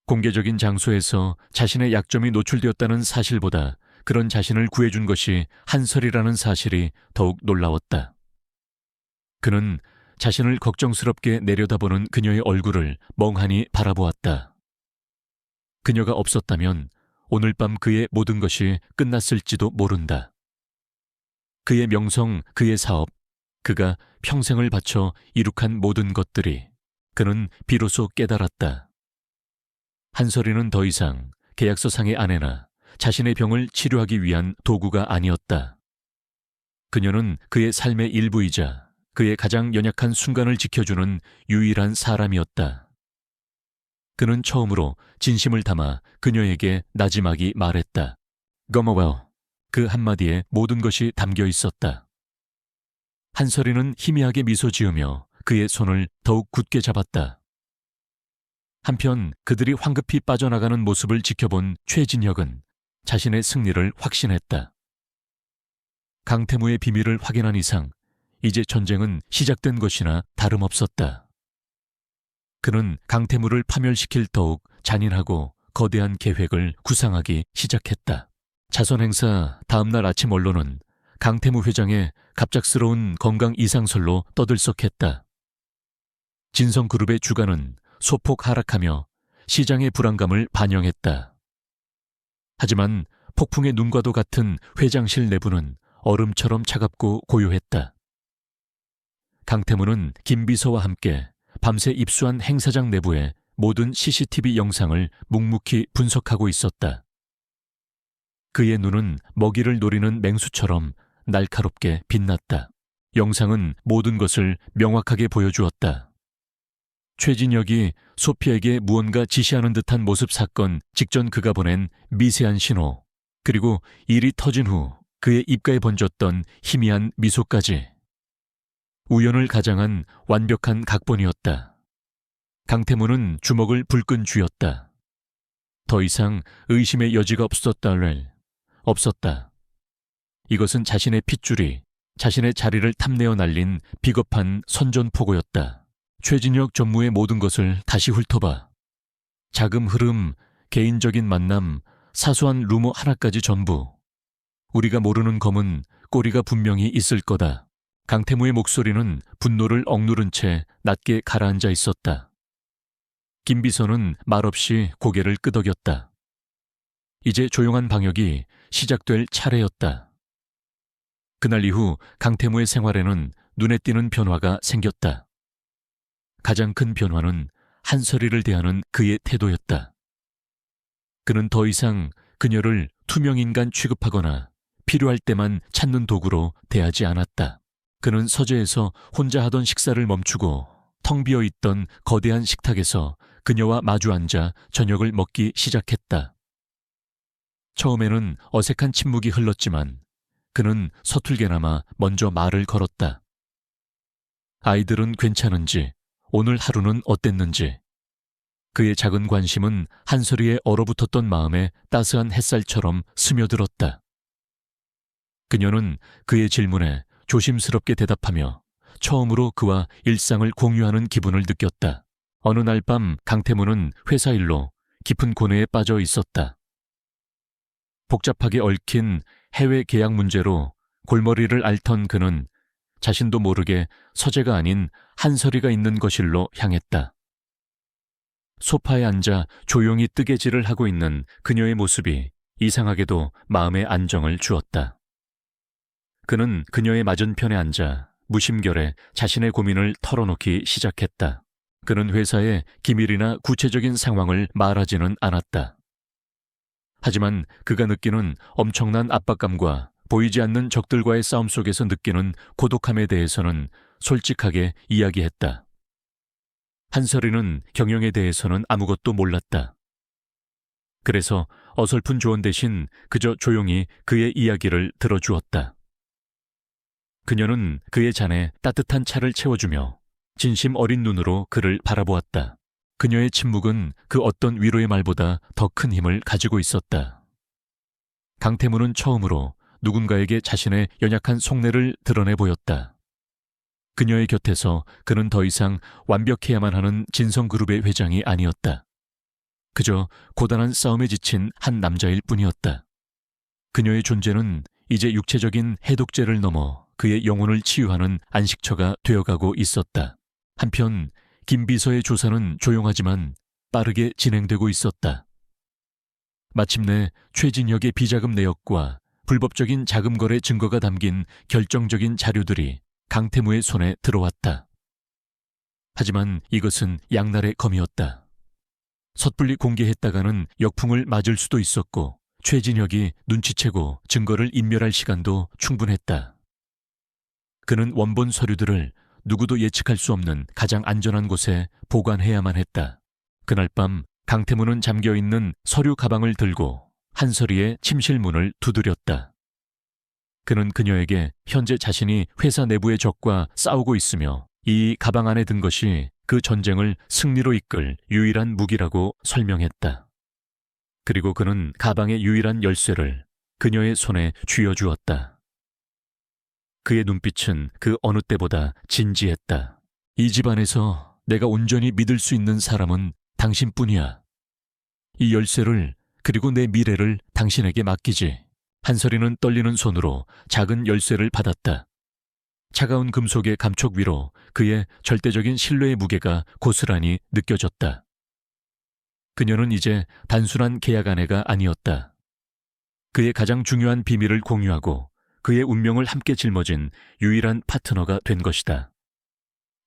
공개적인 장소에서 자신의 약점이 노출되었다는 사실보다 그런 자신을 구해준 것이 한설이라는 사실이 더욱 놀라웠다. 그는 자신을 걱정스럽게 내려다보는 그녀의 얼굴을 멍하니 바라보았다. 그녀가 없었다면 오늘 밤 그의 모든 것이 끝났을지도 모른다. 그의 명성, 그의 사업, 그가 평생을 바쳐 이룩한 모든 것들이 그는 비로소 깨달았다. 한설이는 더 이상 계약서상의 아내나 자신의 병을 치료하기 위한 도구가 아니었다. 그녀는 그의 삶의 일부이자 그의 가장 연약한 순간을 지켜주는 유일한 사람이었다. 그는 처음으로 진심을 담아 그녀에게 나지막이 말했다. 고마워. 그 한마디에 모든 것이 담겨 있었다. 한설이는 희미하게 미소 지으며 그의 손을 더욱 굳게 잡았다. 한편 그들이 황급히 빠져나가는 모습을 지켜본 최진혁은 자신의 승리를 확신했다. 강태무의 비밀을 확인한 이상 이제 전쟁은 시작된 것이나 다름없었다. 그는 강태무를 파멸시킬 더욱 잔인하고 거대한 계획을 구상하기 시작했다. 자선 행사 다음날 아침 언론은 강태무 회장의 갑작스러운 건강 이상설로 떠들썩했다. 진성그룹의 주가는 소폭 하락하며 시장의 불안감을 반영했다. 하지만 폭풍의 눈과도 같은 회장실 내부는 얼음처럼 차갑고 고요했다. 강태무는 김비서와 함께 밤새 입수한 행사장 내부의 모든 CCTV 영상을 묵묵히 분석하고 있었다. 그의 눈은 먹이를 노리는 맹수처럼 날카롭게 빛났다. 영상은 모든 것을 명확하게 보여주었다. 최진혁이 소피에게 무언가 지시하는 듯한 모습 사건 직전 그가 보낸 미세한 신호, 그리고 일이 터진 후 그의 입가에 번졌던 희미한 미소까지. 우연을 가장한 완벽한 각본이었다. 강태무는 주먹을 불끈 쥐었다. 더 이상 의심의 여지가 없었다. 이것은 자신의 핏줄이 자신의 자리를 탐내어 날린 비겁한 선전포고였다. 최진혁 전무의 모든 것을 다시 훑어봐. 자금 흐름, 개인적인 만남, 사소한 루머 하나까지 전부. 우리가 모르는 검은 꼬리가 분명히 있을 거다. 강태무의 목소리는 분노를 억누른 채 낮게 가라앉아 있었다. 김 비서는 말없이 고개를 끄덕였다. 이제 조용한 방역이 시작될 차례였다. 그날 이후 강태무의 생활에는 눈에 띄는 변화가 생겼다. 가장 큰 변화는 한설이를 대하는 그의 태도였다. 그는 더 이상 그녀를 투명인간 취급하거나 필요할 때만 찾는 도구로 대하지 않았다. 그는 서재에서 혼자 하던 식사를 멈추고 텅 비어 있던 거대한 식탁에서 그녀와 마주 앉아 저녁을 먹기 시작했다. 처음에는 어색한 침묵이 흘렀지만 그는 서툴게나마 먼저 말을 걸었다. 아이들은 괜찮은지, 오늘 하루는 어땠는지. 그의 작은 관심은 한솔이의 얼어붙었던 마음에 따스한 햇살처럼 스며들었다. 그녀는 그의 질문에 조심스럽게 대답하며 처음으로 그와 일상을 공유하는 기분을 느꼈다. 어느 날 밤 강태무는 회사 일로 깊은 고뇌에 빠져 있었다. 복잡하게 얽힌 해외 계약 문제로 골머리를 앓던 그는 자신도 모르게 서재가 아닌 한설이가 있는 거실로 향했다. 소파에 앉아 조용히 뜨개질을 하고 있는 그녀의 모습이 이상하게도 마음에 안정을 주었다. 그는 그녀의 맞은편에 앉아 무심결에 자신의 고민을 털어놓기 시작했다. 그는 회사의 기밀이나 구체적인 상황을 말하지는 않았다. 하지만 그가 느끼는 엄청난 압박감과 보이지 않는 적들과의 싸움 속에서 느끼는 고독함에 대해서는 솔직하게 이야기했다. 한설이는 경영에 대해서는 아무것도 몰랐다. 그래서 어설픈 조언 대신 그저 조용히 그의 이야기를 들어주었다. 그녀는 그의 잔에 따뜻한 차를 채워주며 진심 어린 눈으로 그를 바라보았다. 그녀의 침묵은 그 어떤 위로의 말보다 더 큰 힘을 가지고 있었다. 강태무는 처음으로 누군가에게 자신의 연약한 속내를 드러내 보였다. 그녀의 곁에서 그는 더 이상 완벽해야만 하는 진성그룹의 회장이 아니었다. 그저 고단한 싸움에 지친 한 남자일 뿐이었다. 그녀의 존재는 이제 육체적인 해독제를 넘어 그의 영혼을 치유하는 안식처가 되어가고 있었다. 한편 김 비서의 조사는 조용하지만 빠르게 진행되고 있었다. 마침내 최진혁의 비자금 내역과 불법적인 자금 거래 증거가 담긴 결정적인 자료들이 강태무의 손에 들어왔다. 하지만 이것은 양날의 검이었다. 섣불리 공개했다가는 역풍을 맞을 수도 있었고 최진혁이 눈치채고 증거를 인멸할 시간도 충분했다. 그는 원본 서류들을 누구도 예측할 수 없는 가장 안전한 곳에 보관해야만 했다. 그날 밤 강태무는 잠겨있는 서류 가방을 들고 한설이의 침실 문을 두드렸다. 그는 그녀에게 현재 자신이 회사 내부의 적과 싸우고 있으며 이 가방 안에 든 것이 그 전쟁을 승리로 이끌 유일한 무기라고 설명했다. 그리고 그는 가방의 유일한 열쇠를 그녀의 손에 쥐어주었다. 그의 눈빛은 그 어느 때보다 진지했다. 이 집안에서 내가 온전히 믿을 수 있는 사람은 당신뿐이야. 이 열쇠를 그리고 내 미래를 당신에게 맡기지. 한설이는 떨리는 손으로 작은 열쇠를 받았다. 차가운 금속의 감촉 위로 그의 절대적인 신뢰의 무게가 고스란히 느껴졌다. 그녀는 이제 단순한 계약 아내가 아니었다. 그의 가장 중요한 비밀을 공유하고 그의 운명을 함께 짊어진 유일한 파트너가 된 것이다.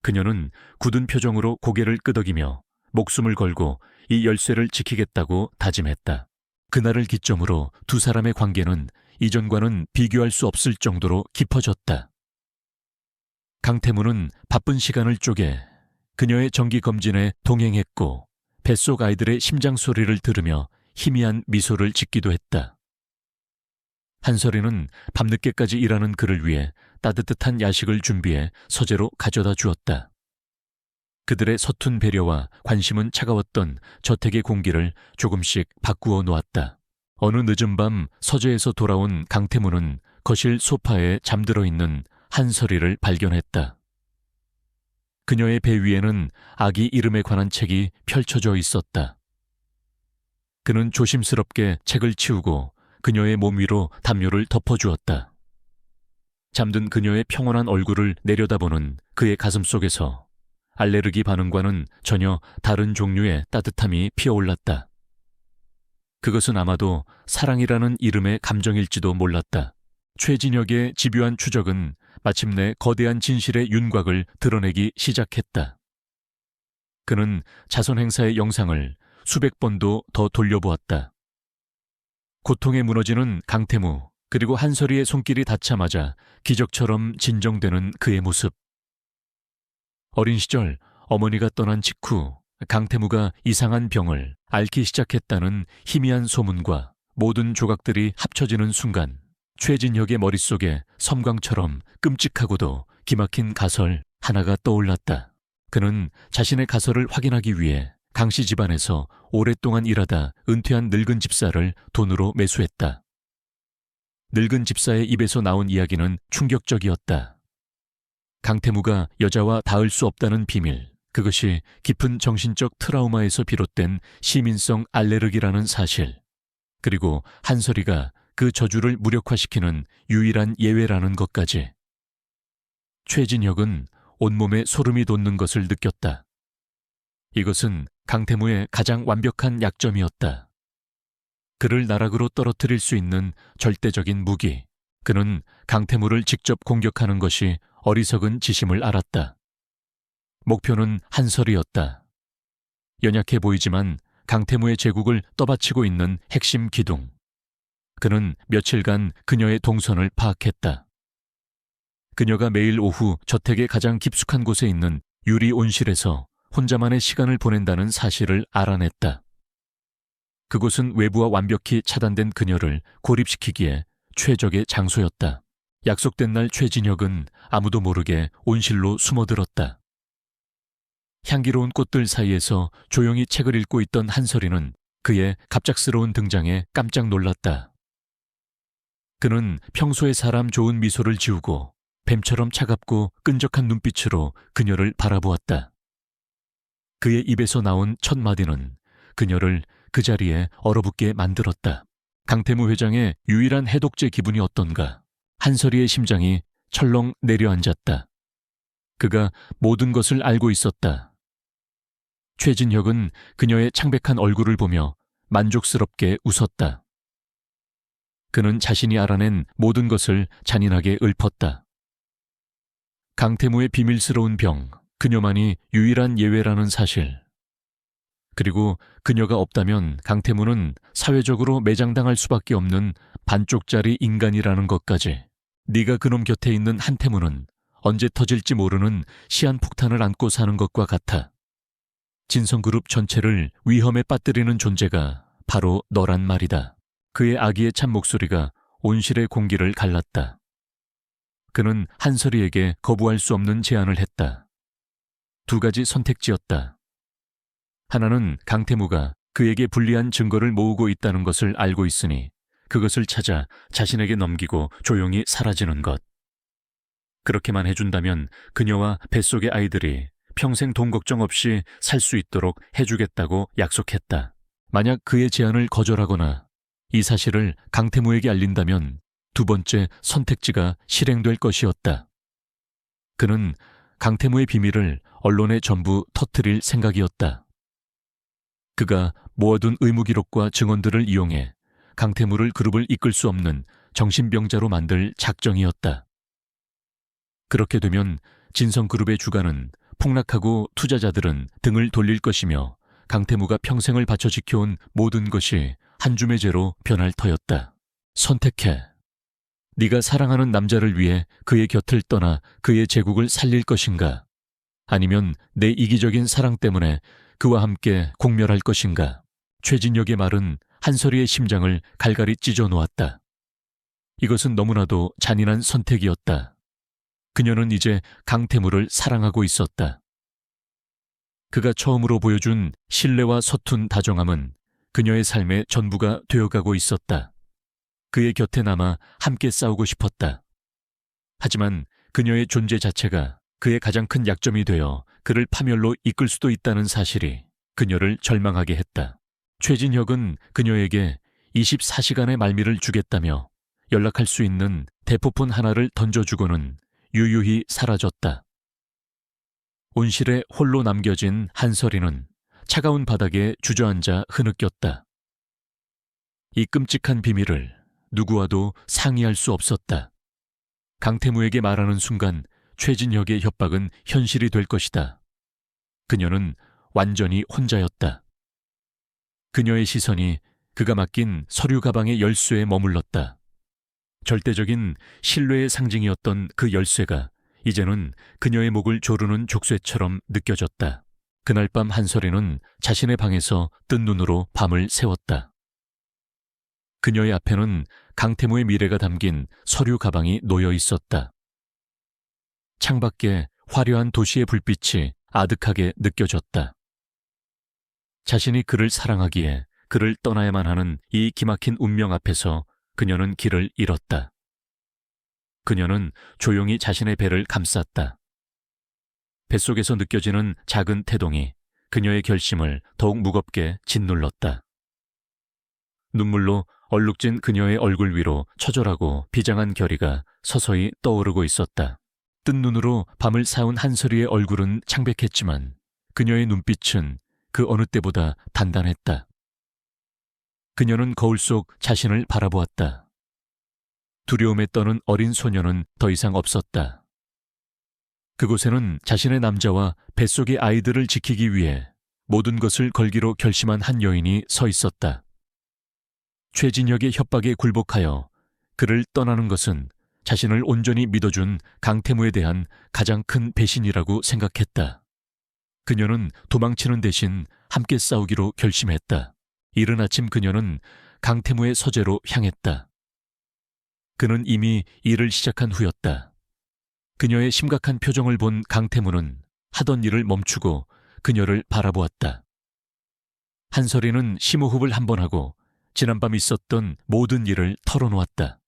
그녀는 굳은 표정으로 고개를 끄덕이며 목숨을 걸고 이 열쇠를 지키겠다고 다짐했다. 그날을 기점으로 두 사람의 관계는 이전과는 비교할 수 없을 정도로 깊어졌다. 강태무는 바쁜 시간을 쪼개 그녀의 정기검진에 동행했고 뱃속 아이들의 심장 소리를 들으며 희미한 미소를 짓기도 했다. 한설이는 밤늦게까지 일하는 그를 위해 따뜻한 야식을 준비해 서재로 가져다 주었다. 그들의 서툰 배려와 관심은 차가웠던 저택의 공기를 조금씩 바꾸어 놓았다. 어느 늦은 밤 서재에서 돌아온 강태무는 거실 소파에 잠들어 있는 한설이를 발견했다. 그녀의 배 위에는 아기 이름에 관한 책이 펼쳐져 있었다. 그는 조심스럽게 책을 치우고 그녀의 몸 위로 담요를 덮어주었다. 잠든 그녀의 평온한 얼굴을 내려다보는 그의 가슴 속에서 알레르기 반응과는 전혀 다른 종류의 따뜻함이 피어올랐다. 그것은 아마도 사랑이라는 이름의 감정일지도 몰랐다. 최진혁의 집요한 추적은 마침내 거대한 진실의 윤곽을 드러내기 시작했다. 그는 자선 행사의 영상을 수백 번도 더 돌려보았다. 고통에 무너지는 강태무, 그리고 한설이의 손길이 닿자마자 기적처럼 진정되는 그의 모습. 어린 시절 어머니가 떠난 직후 강태무가 이상한 병을 앓기 시작했다는 희미한 소문과 모든 조각들이 합쳐지는 순간 최진혁의 머릿속에 섬광처럼 끔찍하고도 기막힌 가설 하나가 떠올랐다. 그는 자신의 가설을 확인하기 위해 강씨 집안에서 오랫동안 일하다 은퇴한 늙은 집사를 돈으로 매수했다. 늙은 집사의 입에서 나온 이야기는 충격적이었다. 강태무가 여자와 닿을 수 없다는 비밀, 그것이 깊은 정신적 트라우마에서 비롯된 시민성 알레르기라는 사실, 그리고 한설이가 그 저주를 무력화시키는 유일한 예외라는 것까지. 최진혁은 온몸에 소름이 돋는 것을 느꼈다. 이것은 강태무의 가장 완벽한 약점이었다. 그를 나락으로 떨어뜨릴 수 있는 절대적인 무기. 그는 강태무를 직접 공격하는 것이 어리석은 짓임을 알았다. 목표는 한설이었다. 연약해 보이지만 강태무의 제국을 떠받치고 있는 핵심 기둥. 그는 며칠간 그녀의 동선을 파악했다. 그녀가 매일 오후 저택의 가장 깊숙한 곳에 있는 유리 온실에서 혼자만의 시간을 보낸다는 사실을 알아냈다. 그곳은 외부와 완벽히 차단된 그녀를 고립시키기에 최적의 장소였다. 약속된 날 최진혁은 아무도 모르게 온실로 숨어들었다. 향기로운 꽃들 사이에서 조용히 책을 읽고 있던 한설이는 그의 갑작스러운 등장에 깜짝 놀랐다. 그는 평소의 사람 좋은 미소를 지우고 뱀처럼 차갑고 끈적한 눈빛으로 그녀를 바라보았다. 그의 입에서 나온 첫 마디는 그녀를 그 자리에 얼어붙게 만들었다. 강태무 회장의 유일한 해독제 기분이 어떤가. 한설이의 심장이 철렁 내려앉았다. 그가 모든 것을 알고 있었다. 최진혁은 그녀의 창백한 얼굴을 보며 만족스럽게 웃었다. 그는 자신이 알아낸 모든 것을 잔인하게 읊었다. 강태무의 비밀스러운 병, 그녀만이 유일한 예외라는 사실. 그리고 그녀가 없다면 강태무는 사회적으로 매장당할 수밖에 없는 반쪽짜리 인간이라는 것까지. 네가 그놈 곁에 있는 한태무는 언제 터질지 모르는 시한폭탄을 안고 사는 것과 같아. 진성그룹 전체를 위험에 빠뜨리는 존재가 바로 너란 말이다. 그의 아기의 찬 목소리가 온실의 공기를 갈랐다. 그는 한설이에게 거부할 수 없는 제안을 했다. 두 가지 선택지였다. 하나는 강태무가 그에게 불리한 증거를 모으고 있다는 것을 알고 있으니 그것을 찾아 자신에게 넘기고 조용히 사라지는 것. 그렇게만 해준다면 그녀와 뱃속의 아이들이 평생 돈 걱정 없이 살 수 있도록 해주겠다고 약속했다. 만약 그의 제안을 거절하거나 이 사실을 강태무에게 알린다면 두 번째 선택지가 실행될 것이었다. 그는 강태무의 비밀을 언론에 전부 터뜨릴 생각이었다. 그가 모아둔 의무기록과 증언들을 이용해 강태무를 그룹을 이끌 수 없는 정신병자로 만들 작정이었다. 그렇게 되면 진성그룹의 주가는 폭락하고 투자자들은 등을 돌릴 것이며 강태무가 평생을 바쳐 지켜온 모든 것이 한 줌의 재로 변할 터였다. 선택해. 네가 사랑하는 남자를 위해 그의 곁을 떠나 그의 제국을 살릴 것인가? 아니면 내 이기적인 사랑 때문에 그와 함께 공멸할 것인가? 최진혁의 말은 한설이의 심장을 갈갈이 찢어 놓았다. 이것은 너무나도 잔인한 선택이었다. 그녀는 이제 강태무를 사랑하고 있었다. 그가 처음으로 보여준 신뢰와 서툰 다정함은 그녀의 삶의 전부가 되어가고 있었다. 그의 곁에 남아 함께 싸우고 싶었다. 하지만 그녀의 존재 자체가 그의 가장 큰 약점이 되어 그를 파멸로 이끌 수도 있다는 사실이 그녀를 절망하게 했다. 최진혁은 그녀에게 24시간의 말미를 주겠다며 연락할 수 있는 대포폰 하나를 던져주고는 유유히 사라졌다. 온실에 홀로 남겨진 한설이는 차가운 바닥에 주저앉아 흐느꼈다. 이 끔찍한 비밀을 누구와도 상의할 수 없었다. 강태무에게 말하는 순간 최진혁의 협박은 현실이 될 것이다. 그녀는 완전히 혼자였다. 그녀의 시선이 그가 맡긴 서류 가방의 열쇠에 머물렀다. 절대적인 신뢰의 상징이었던 그 열쇠가 이제는 그녀의 목을 조르는 족쇄처럼 느껴졌다. 그날 밤 한설이는 자신의 방에서 뜬 눈으로 밤을 새웠다. 그녀의 앞에는 강태무의 미래가 담긴 서류 가방이 놓여 있었다. 창밖에 화려한 도시의 불빛이 아득하게 느껴졌다. 자신이 그를 사랑하기에 그를 떠나야만 하는 이 기막힌 운명 앞에서 그녀는 길을 잃었다. 그녀는 조용히 자신의 배를 감쌌다. 뱃속에서 느껴지는 작은 태동이 그녀의 결심을 더욱 무겁게 짓눌렀다. 눈물로 얼룩진 그녀의 얼굴 위로 처절하고 비장한 결의가 서서히 떠오르고 있었다. 뜬 눈으로 밤을 새운 한설이의 얼굴은 창백했지만 그녀의 눈빛은 그 어느 때보다 단단했다. 그녀는 거울 속 자신을 바라보았다. 두려움에 떠는 어린 소녀는 더 이상 없었다. 그곳에는 자신의 남자와 뱃속의 아이들을 지키기 위해 모든 것을 걸기로 결심한 한 여인이 서 있었다. 최진혁의 협박에 굴복하여 그를 떠나는 것은 자신을 온전히 믿어준 강태무에 대한 가장 큰 배신이라고 생각했다. 그녀는 도망치는 대신 함께 싸우기로 결심했다. 이른 아침 그녀는 강태무의 서재로 향했다. 그는 이미 일을 시작한 후였다. 그녀의 심각한 표정을 본 강태무는 하던 일을 멈추고 그녀를 바라보았다. 한설이는 심호흡을 한 번 하고 지난밤 있었던 모든 일을 털어놓았다.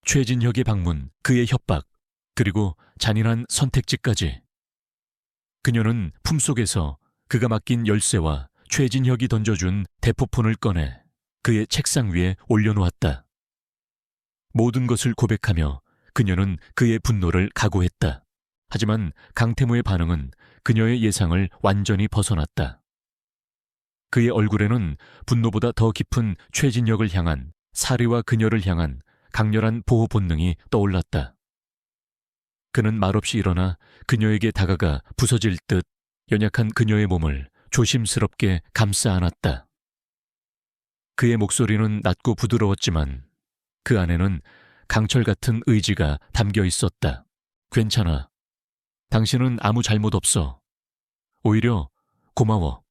최진혁의 방문, 그의 협박, 그리고 잔인한 선택지까지. 그녀는 품속에서 그가 맡긴 열쇠와 최진혁이 던져준 대포폰을 꺼내 그의 책상 위에 올려놓았다. 모든 것을 고백하며 그녀는 그의 분노를 각오했다. 하지만 강태무의 반응은 그녀의 예상을 완전히 벗어났다. 그의 얼굴에는 분노보다 더 깊은 최진혁을 향한 사리와 그녀를 향한 강렬한 보호 본능이 떠올랐다. 그는 말없이 일어나 그녀에게 다가가 부서질 듯 연약한 그녀의 몸을 조심스럽게 감싸 안았다. 그의 목소리는 낮고 부드러웠지만 그 안에는 강철 같은 의지가 담겨 있었다. 괜찮아. 당신은 아무 잘못 없어. 오히려 고마워.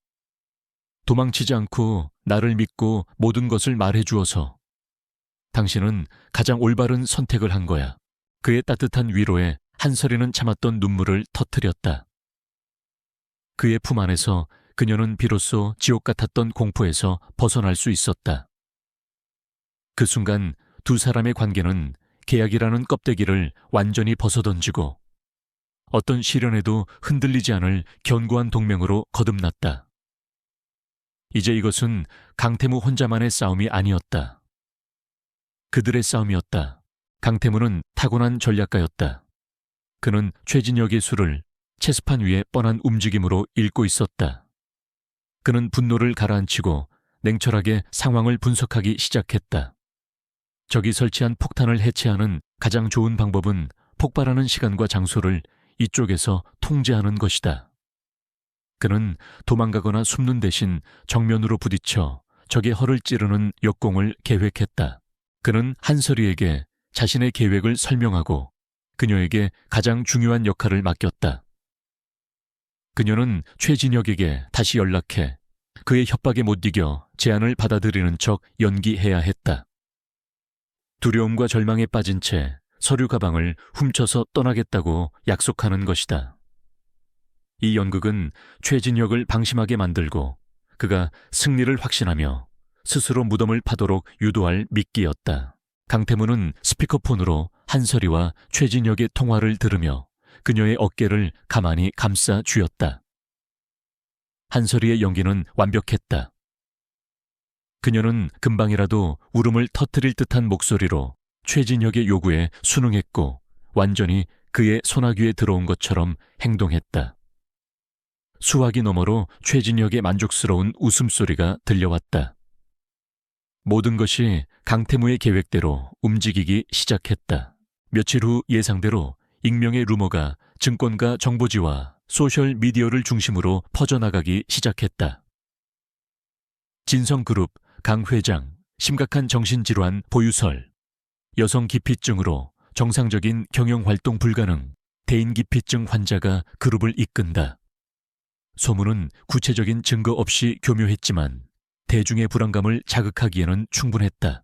도망치지 않고 나를 믿고 모든 것을 말해주어서 당신은 가장 올바른 선택을 한 거야. 그의 따뜻한 위로에 한설이는 참았던 눈물을 터뜨렸다. 그의 품 안에서 그녀는 비로소 지옥 같았던 공포에서 벗어날 수 있었다. 그 순간 두 사람의 관계는 계약이라는 껍데기를 완전히 벗어던지고 어떤 시련에도 흔들리지 않을 견고한 동맹으로 거듭났다. 이제 이것은 강태무 혼자만의 싸움이 아니었다. 그들의 싸움이었다. 강태무는 타고난 전략가였다. 그는 최진혁의 수를 체스판 위에 뻔한 움직임으로 읽고 있었다. 그는 분노를 가라앉히고 냉철하게 상황을 분석하기 시작했다. 적이 설치한 폭탄을 해체하는 가장 좋은 방법은 폭발하는 시간과 장소를 이쪽에서 통제하는 것이다. 그는 도망가거나 숨는 대신 정면으로 부딪혀 적의 허를 찌르는 역공을 계획했다. 그는 한설이에게 자신의 계획을 설명하고 그녀에게 가장 중요한 역할을 맡겼다. 그녀는 최진혁에게 다시 연락해 그의 협박에 못 이겨 제안을 받아들이는 척 연기해야 했다. 두려움과 절망에 빠진 채 서류 가방을 훔쳐서 떠나겠다고 약속하는 것이다. 이 연극은 최진혁을 방심하게 만들고 그가 승리를 확신하며 스스로 무덤을 파도록 유도할 미끼였다. 강태무는 스피커폰으로 한설이와 최진혁의 통화를 들으며 그녀의 어깨를 가만히 감싸 쥐었다. 한설이의 연기는 완벽했다. 그녀는 금방이라도 울음을 터뜨릴 듯한 목소리로 최진혁의 요구에 순응했고 완전히 그의 소나귀에 들어온 것처럼 행동했다. 수화기 너머로 최진혁의 만족스러운 웃음소리가 들려왔다. 모든 것이 강태무의 계획대로 움직이기 시작했다. 며칠 후 예상대로 익명의 루머가 증권가 정보지와 소셜미디어를 중심으로 퍼져나가기 시작했다. 진성그룹 강 회장 심각한 정신질환 보유설, 여성 기피증으로 정상적인 경영활동 불가능, 대인기피증 환자가 그룹을 이끈다. 소문은 구체적인 증거 없이 교묘했지만 대중의 불안감을 자극하기에는 충분했다.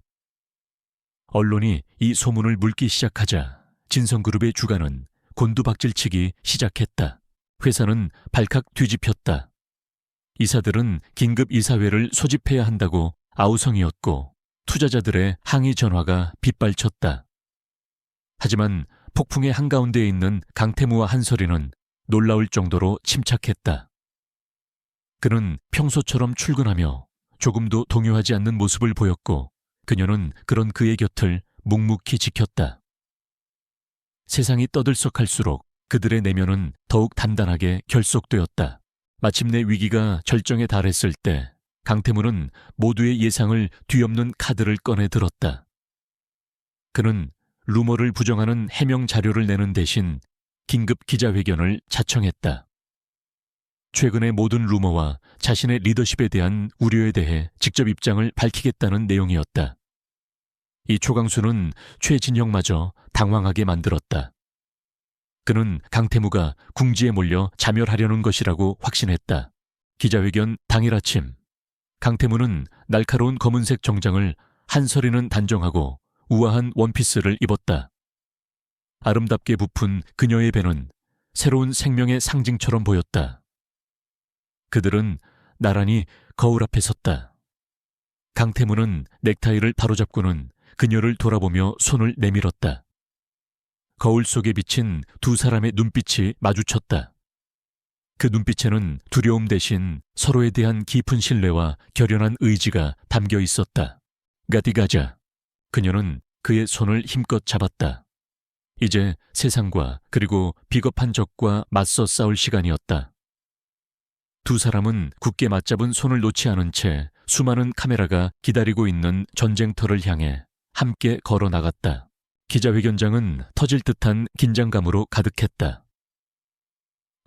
언론이 이 소문을 물기 시작하자 진성그룹의 주가는 곤두박질치기 시작했다. 회사는 발칵 뒤집혔다. 이사들은 긴급 이사회를 소집해야 한다고 아우성이었고 투자자들의 항의 전화가 빗발쳤다. 하지만 폭풍의 한가운데에 있는 강태무와 한설이는 놀라울 정도로 침착했다. 그는 평소처럼 출근하며 조금도 동요하지 않는 모습을 보였고 그녀는 그런 그의 곁을 묵묵히 지켰다. 세상이 떠들썩할수록 그들의 내면은 더욱 단단하게 결속되었다. 마침내 위기가 절정에 달했을 때 강태무는 모두의 예상을 뒤엎는 카드를 꺼내 들었다. 그는 루머를 부정하는 해명 자료를 내는 대신 긴급 기자회견을 자청했다. 최근의 모든 루머와 자신의 리더십에 대한 우려에 대해 직접 입장을 밝히겠다는 내용이었다. 이 초강수는 최진혁마저 당황하게 만들었다. 그는 강태무가 궁지에 몰려 자멸하려는 것이라고 확신했다. 기자회견 당일 아침, 강태무는 날카로운 검은색 정장을 한설이는 단정하고 우아한 원피스를 입었다. 아름답게 부푼 그녀의 배는 새로운 생명의 상징처럼 보였다. 그들은 나란히 거울 앞에 섰다. 강태무는 넥타이를 바로잡고는 그녀를 돌아보며 손을 내밀었다. 거울 속에 비친 두 사람의 눈빛이 마주쳤다. 그 눈빛에는 두려움 대신 서로에 대한 깊은 신뢰와 결연한 의지가 담겨 있었다. 가디가자. 그녀는 그의 손을 힘껏 잡았다. 이제 세상과 그리고 비겁한 적과 맞서 싸울 시간이었다. 두 사람은 굳게 맞잡은 손을 놓지 않은 채 수많은 카메라가 기다리고 있는 전쟁터를 향해 함께 걸어 나갔다. 기자회견장은 터질 듯한 긴장감으로 가득했다.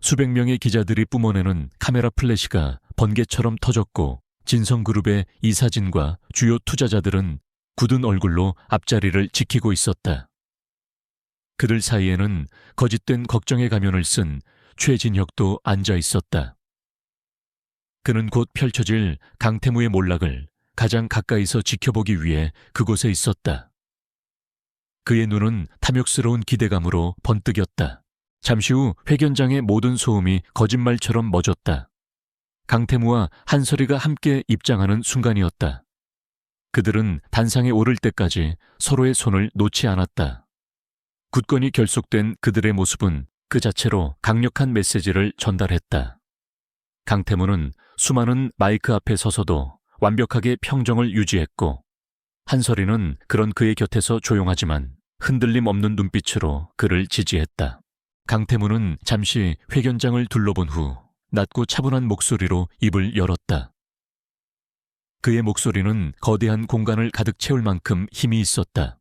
수백 명의 기자들이 뿜어내는 카메라 플래시가 번개처럼 터졌고 진성그룹의 이사진과 주요 투자자들은 굳은 얼굴로 앞자리를 지키고 있었다. 그들 사이에는 거짓된 걱정의 가면을 쓴 최진혁도 앉아 있었다. 그는 곧 펼쳐질 강태무의 몰락을 가장 가까이서 지켜보기 위해 그곳에 있었다. 그의 눈은 탐욕스러운 기대감으로 번뜩였다. 잠시 후 회견장의 모든 소음이 거짓말처럼 멎었다. 강태무와 한설이가 함께 입장하는 순간이었다. 그들은 단상에 오를 때까지 서로의 손을 놓지 않았다. 굳건히 결속된 그들의 모습은 그 자체로 강력한 메시지를 전달했다. 강태무는 수많은 마이크 앞에 서서도 완벽하게 평정을 유지했고 한설이는 그런 그의 곁에서 조용하지만 흔들림 없는 눈빛으로 그를 지지했다. 강태무는 잠시 회견장을 둘러본 후 낮고 차분한 목소리로 입을 열었다. 그의 목소리는 거대한 공간을 가득 채울 만큼 힘이 있었다.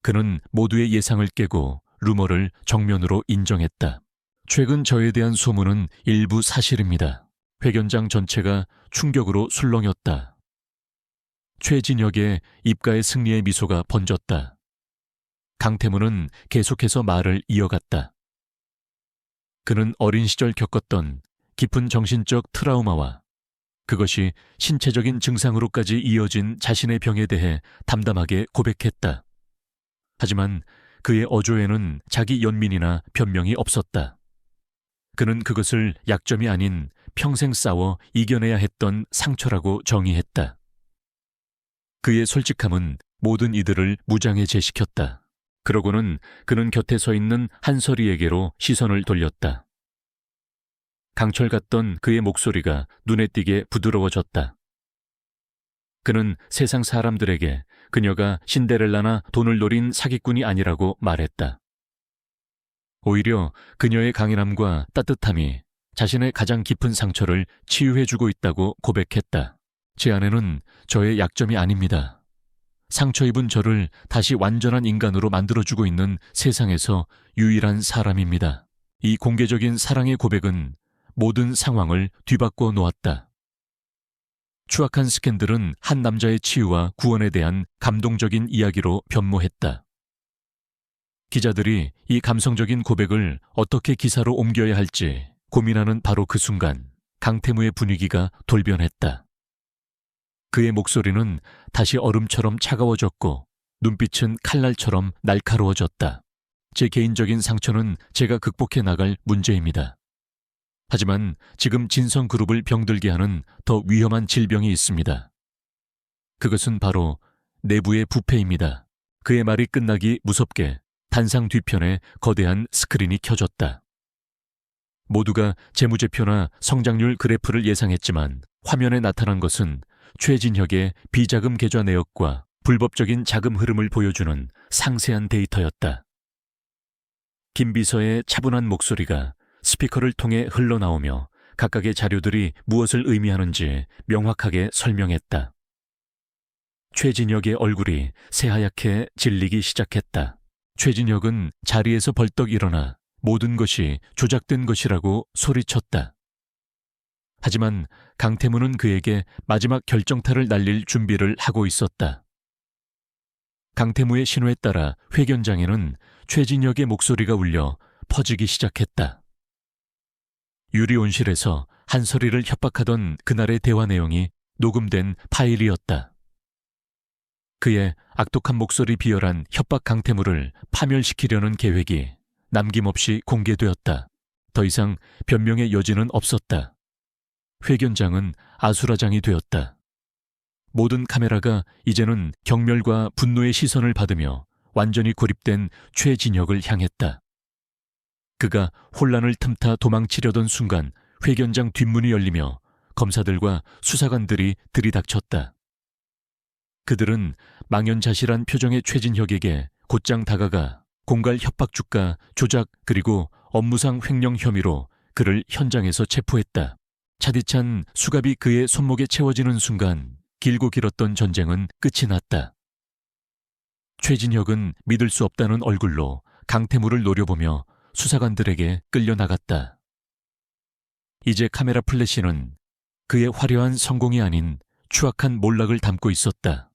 그는 모두의 예상을 깨고 루머를 정면으로 인정했다. 최근 저에 대한 소문은 일부 사실입니다. 회견장 전체가 충격으로 술렁였다. 최진혁의 입가에 승리의 미소가 번졌다. 강태무는 계속해서 말을 이어갔다. 그는 어린 시절 겪었던 깊은 정신적 트라우마와 그것이 신체적인 증상으로까지 이어진 자신의 병에 대해 담담하게 고백했다. 하지만 그의 어조에는 자기 연민이나 변명이 없었다. 그는 그것을 약점이 아닌 평생 싸워 이겨내야 했던 상처라고 정의했다. 그의 솔직함은 모든 이들을 무장해 제시켰다. 그러고는 그는 곁에 서 있는 한설이에게로 시선을 돌렸다. 강철 같던 그의 목소리가 눈에 띄게 부드러워졌다. 그는 세상 사람들에게 그녀가 신데렐라나 돈을 노린 사기꾼이 아니라고 말했다. 오히려 그녀의 강인함과 따뜻함이 자신의 가장 깊은 상처를 치유해주고 있다고 고백했다. 제 아내는 저의 약점이 아닙니다. 상처 입은 저를 다시 완전한 인간으로 만들어주고 있는 세상에서 유일한 사람입니다. 이 공개적인 사랑의 고백은 모든 상황을 뒤바꿔 놓았다. 추악한 스캔들은 한 남자의 치유와 구원에 대한 감동적인 이야기로 변모했다. 기자들이 이 감성적인 고백을 어떻게 기사로 옮겨야 할지 고민하는 바로 그 순간 강태무의 분위기가 돌변했다. 그의 목소리는 다시 얼음처럼 차가워졌고 눈빛은 칼날처럼 날카로워졌다. 제 개인적인 상처는 제가 극복해 나갈 문제입니다. 하지만 지금 진성그룹을 병들게 하는 더 위험한 질병이 있습니다. 그것은 바로 내부의 부패입니다. 그의 말이 끝나기 무섭게 단상 뒤편에 거대한 스크린이 켜졌다. 모두가 재무제표나 성장률 그래프를 예상했지만 화면에 나타난 것은 최진혁의 비자금 계좌 내역과 불법적인 자금 흐름을 보여주는 상세한 데이터였다. 김 비서의 차분한 목소리가 스피커를 통해 흘러나오며 각각의 자료들이 무엇을 의미하는지 명확하게 설명했다. 최진혁의 얼굴이 새하얗게 질리기 시작했다. 최진혁은 자리에서 벌떡 일어나 모든 것이 조작된 것이라고 소리쳤다. 하지만 강태무는 그에게 마지막 결정타를 날릴 준비를 하고 있었다. 강태무의 신호에 따라 회견장에는 최진혁의 목소리가 울려 퍼지기 시작했다. 유리온실에서 한설이를 협박하던 그날의 대화 내용이 녹음된 파일이었다. 그의 악독한 목소리 비열한 협박 강태무를 파멸시키려는 계획이 남김없이 공개되었다. 더 이상 변명의 여지는 없었다. 회견장은 아수라장이 되었다. 모든 카메라가 이제는 경멸과 분노의 시선을 받으며 완전히 고립된 최진혁을 향했다. 그가 혼란을 틈타 도망치려던 순간 회견장 뒷문이 열리며 검사들과 수사관들이 들이닥쳤다. 그들은 망연자실한 표정의 최진혁에게 곧장 다가가 공갈 협박 주가 조작 그리고 업무상 횡령 혐의로 그를 현장에서 체포했다. 차디찬 수갑이 그의 손목에 채워지는 순간 길고 길었던 전쟁은 끝이 났다. 최진혁은 믿을 수 없다는 얼굴로 강태무를 노려보며 수사관들에게 끌려나갔다. 이제 카메라 플래시는 그의 화려한 성공이 아닌 추악한 몰락을 담고 있었다.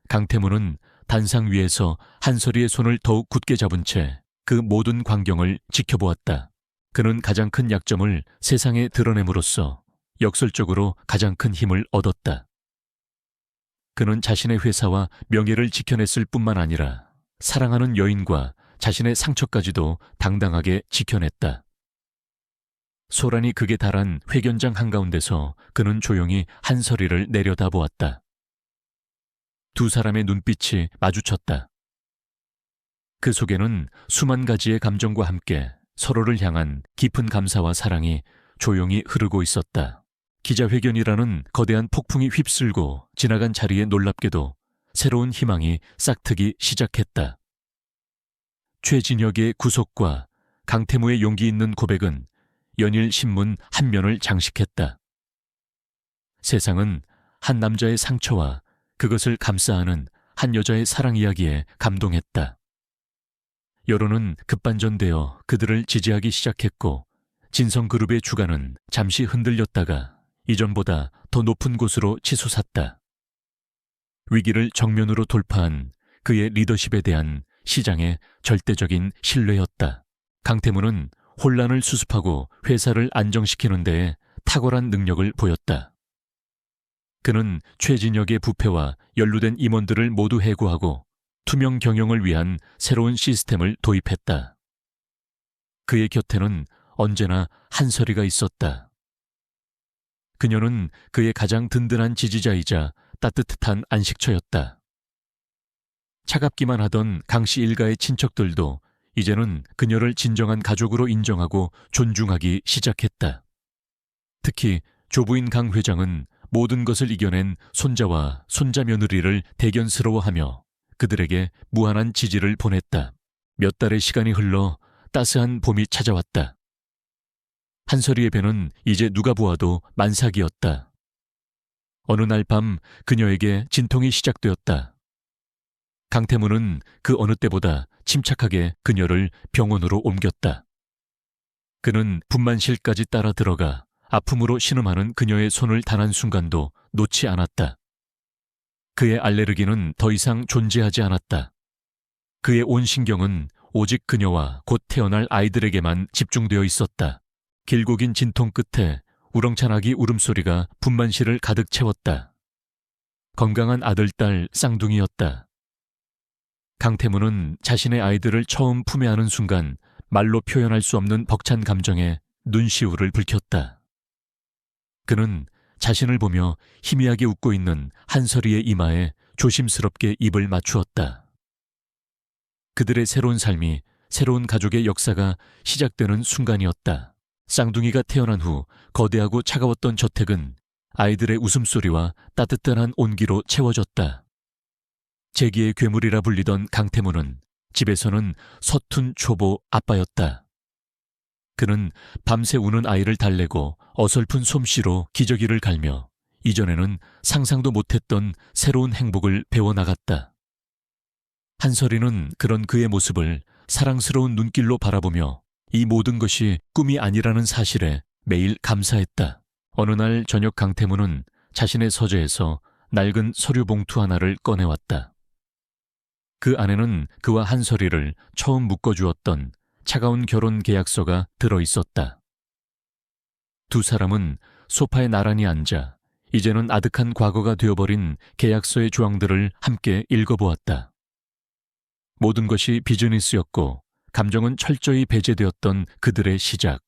강태무는 단상 위에서 한설이의 손을 더욱 굳게 잡은 채 그 모든 광경을 지켜보았다. 그는 가장 큰 약점을 세상에 드러냄으로써 역설적으로 가장 큰 힘을 얻었다. 그는 자신의 회사와 명예를 지켜냈을 뿐만 아니라 사랑하는 여인과 자신의 상처까지도 당당하게 지켜냈다. 소란이 극에 달한 회견장 한가운데서 그는 조용히 한설이를 내려다보았다. 두 사람의 눈빛이 마주쳤다. 그 속에는 수만 가지의 감정과 함께 서로를 향한 깊은 감사와 사랑이 조용히 흐르고 있었다. 기자회견이라는 거대한 폭풍이 휩쓸고 지나간 자리에 놀랍게도 새로운 희망이 싹트기 시작했다. 최진혁의 구속과 강태무의 용기 있는 고백은 연일 신문 한 면을 장식했다. 세상은 한 남자의 상처와 그것을 감싸하는 한 여자의 사랑 이야기에 감동했다. 여론은 급반전되어 그들을 지지하기 시작했고 진성그룹의 주가는 잠시 흔들렸다가 이전보다 더 높은 곳으로 치솟았다. 위기를 정면으로 돌파한 그의 리더십에 대한 시장의 절대적인 신뢰였다. 강태무는 혼란을 수습하고 회사를 안정시키는 데에 탁월한 능력을 보였다. 그는 최진혁의 부패와 연루된 임원들을 모두 해고하고 투명 경영을 위한 새로운 시스템을 도입했다. 그의 곁에는 언제나 한설이가 있었다. 그녀는 그의 가장 든든한 지지자이자 따뜻한 안식처였다. 차갑기만 하던 강씨 일가의 친척들도 이제는 그녀를 진정한 가족으로 인정하고 존중하기 시작했다. 특히 조부인 강 회장은 모든 것을 이겨낸 손자와 손자 며느리를 대견스러워하며 그들에게 무한한 지지를 보냈다. 몇 달의 시간이 흘러 따스한 봄이 찾아왔다. 한설이의 배는 이제 누가 보아도 만삭이었다. 어느 날 밤 그녀에게 진통이 시작되었다. 강태무는 그 어느 때보다 침착하게 그녀를 병원으로 옮겼다. 그는 분만실까지 따라 들어가 아픔으로 신음하는 그녀의 손을 단 한순간도 놓지 않았다. 그의 알레르기는 더 이상 존재하지 않았다. 그의 온 신경은 오직 그녀와 곧 태어날 아이들에게만 집중되어 있었다. 길고 긴 진통 끝에 우렁찬 아기 울음소리가 분만실을 가득 채웠다. 건강한 아들, 딸 쌍둥이였다. 강태무는 자신의 아이들을 처음 품에 안은 순간 말로 표현할 수 없는 벅찬 감정에 눈시울을 붉혔다. 그는 자신을 보며 희미하게 웃고 있는 한설이의 이마에 조심스럽게 입을 맞추었다. 그들의 새로운 삶이, 새로운 가족의 역사가 시작되는 순간이었다. 쌍둥이가 태어난 후 거대하고 차가웠던 저택은 아이들의 웃음소리와 따뜻한 온기로 채워졌다. 재기의 괴물이라 불리던 강태무는 집에서는 서툰 초보 아빠였다. 그는 밤새 우는 아이를 달래고 어설픈 솜씨로 기저귀를 갈며 이전에는 상상도 못했던 새로운 행복을 배워나갔다. 한설이는 그런 그의 모습을 사랑스러운 눈길로 바라보며 이 모든 것이 꿈이 아니라는 사실에 매일 감사했다. 어느 날 저녁 강태무는 자신의 서재에서 낡은 서류 봉투 하나를 꺼내왔다. 그 안에는 그와 한설이를 처음 묶어주었던 차가운 결혼 계약서가 들어있었다. 두 사람은 소파에 나란히 앉아 이제는 아득한 과거가 되어버린 계약서의 조항들을 함께 읽어보았다. 모든 것이 비즈니스였고 감정은 철저히 배제되었던 그들의 시작.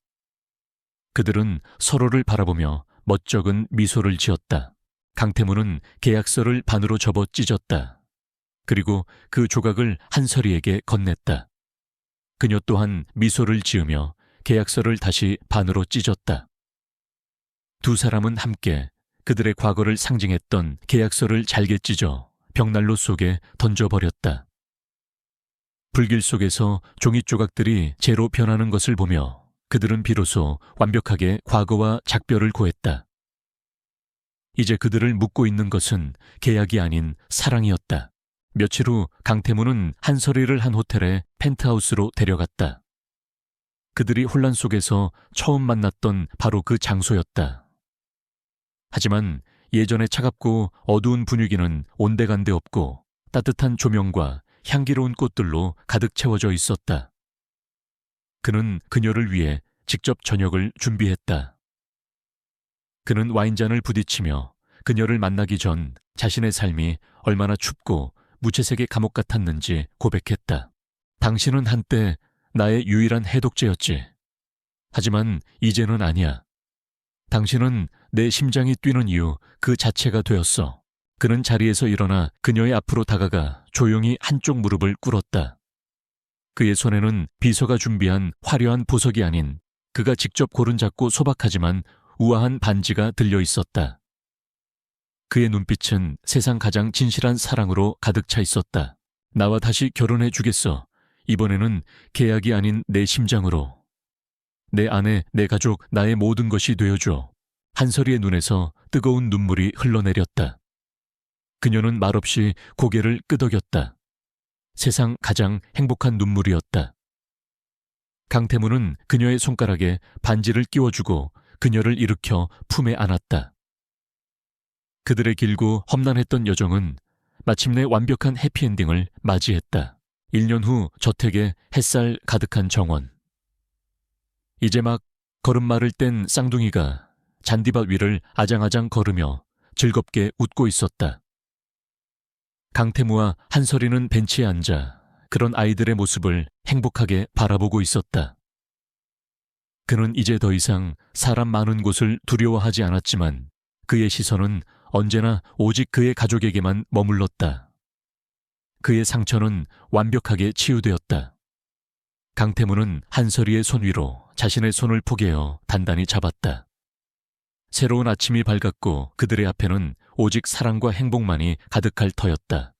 그들은 서로를 바라보며 멋쩍은 미소를 지었다. 강태무는 계약서를 반으로 접어 찢었다. 그리고 그 조각을 한설이에게 건넸다. 그녀 또한 미소를 지으며 계약서를 다시 반으로 찢었다. 두 사람은 함께 그들의 과거를 상징했던 계약서를 잘게 찢어 벽난로 속에 던져버렸다. 불길 속에서 종이 조각들이 재로 변하는 것을 보며 그들은 비로소 완벽하게 과거와 작별을 고했다. 이제 그들을 묶고 있는 것은 계약이 아닌 사랑이었다. 며칠 후 강태무는 한설이를 한 호텔의 펜트하우스로 데려갔다. 그들이 혼란 속에서 처음 만났던 바로 그 장소였다. 하지만 예전의 차갑고 어두운 분위기는 온데간데 없고 따뜻한 조명과 향기로운 꽃들로 가득 채워져 있었다. 그는 그녀를 위해 직접 저녁을 준비했다. 그는 와인잔을 부딪히며 그녀를 만나기 전 자신의 삶이 얼마나 춥고 무채색의 감옥 같았는지 고백했다. 당신은 한때 나의 유일한 해독제였지. 하지만 이제는 아니야. 당신은 내 심장이 뛰는 이유 그 자체가 되었어. 그는 자리에서 일어나 그녀의 앞으로 다가가 조용히 한쪽 무릎을 꿇었다. 그의 손에는 비서가 준비한 화려한 보석이 아닌 그가 직접 고른 작고 소박하지만 우아한 반지가 들려 있었다. 그의 눈빛은 세상 가장 진실한 사랑으로 가득 차 있었다. 나와 다시 결혼해 주겠어. 이번에는 계약이 아닌 내 심장으로. 내 아내, 내 가족, 나의 모든 것이 되어줘. 한설이의 눈에서 뜨거운 눈물이 흘러내렸다. 그녀는 말없이 고개를 끄덕였다. 세상 가장 행복한 눈물이었다. 강태무는 그녀의 손가락에 반지를 끼워주고 그녀를 일으켜 품에 안았다. 그들의 길고 험난했던 여정은 마침내 완벽한 해피엔딩을 맞이했다. 1년 후 저택에 햇살 가득한 정원. 이제 막 걸음마를 뗀 쌍둥이가 잔디밭 위를 아장아장 걸으며 즐겁게 웃고 있었다. 강태무와 한설이는 벤치에 앉아 그런 아이들의 모습을 행복하게 바라보고 있었다. 그는 이제 더 이상 사람 많은 곳을 두려워하지 않았지만 그의 시선은 언제나 오직 그의 가족에게만 머물렀다. 그의 상처는 완벽하게 치유되었다. 강태무는 한설이의 손 위로 자신의 손을 포개어 단단히 잡았다. 새로운 아침이 밝았고 그들의 앞에는 오직 사랑과 행복만이 가득할 터였다.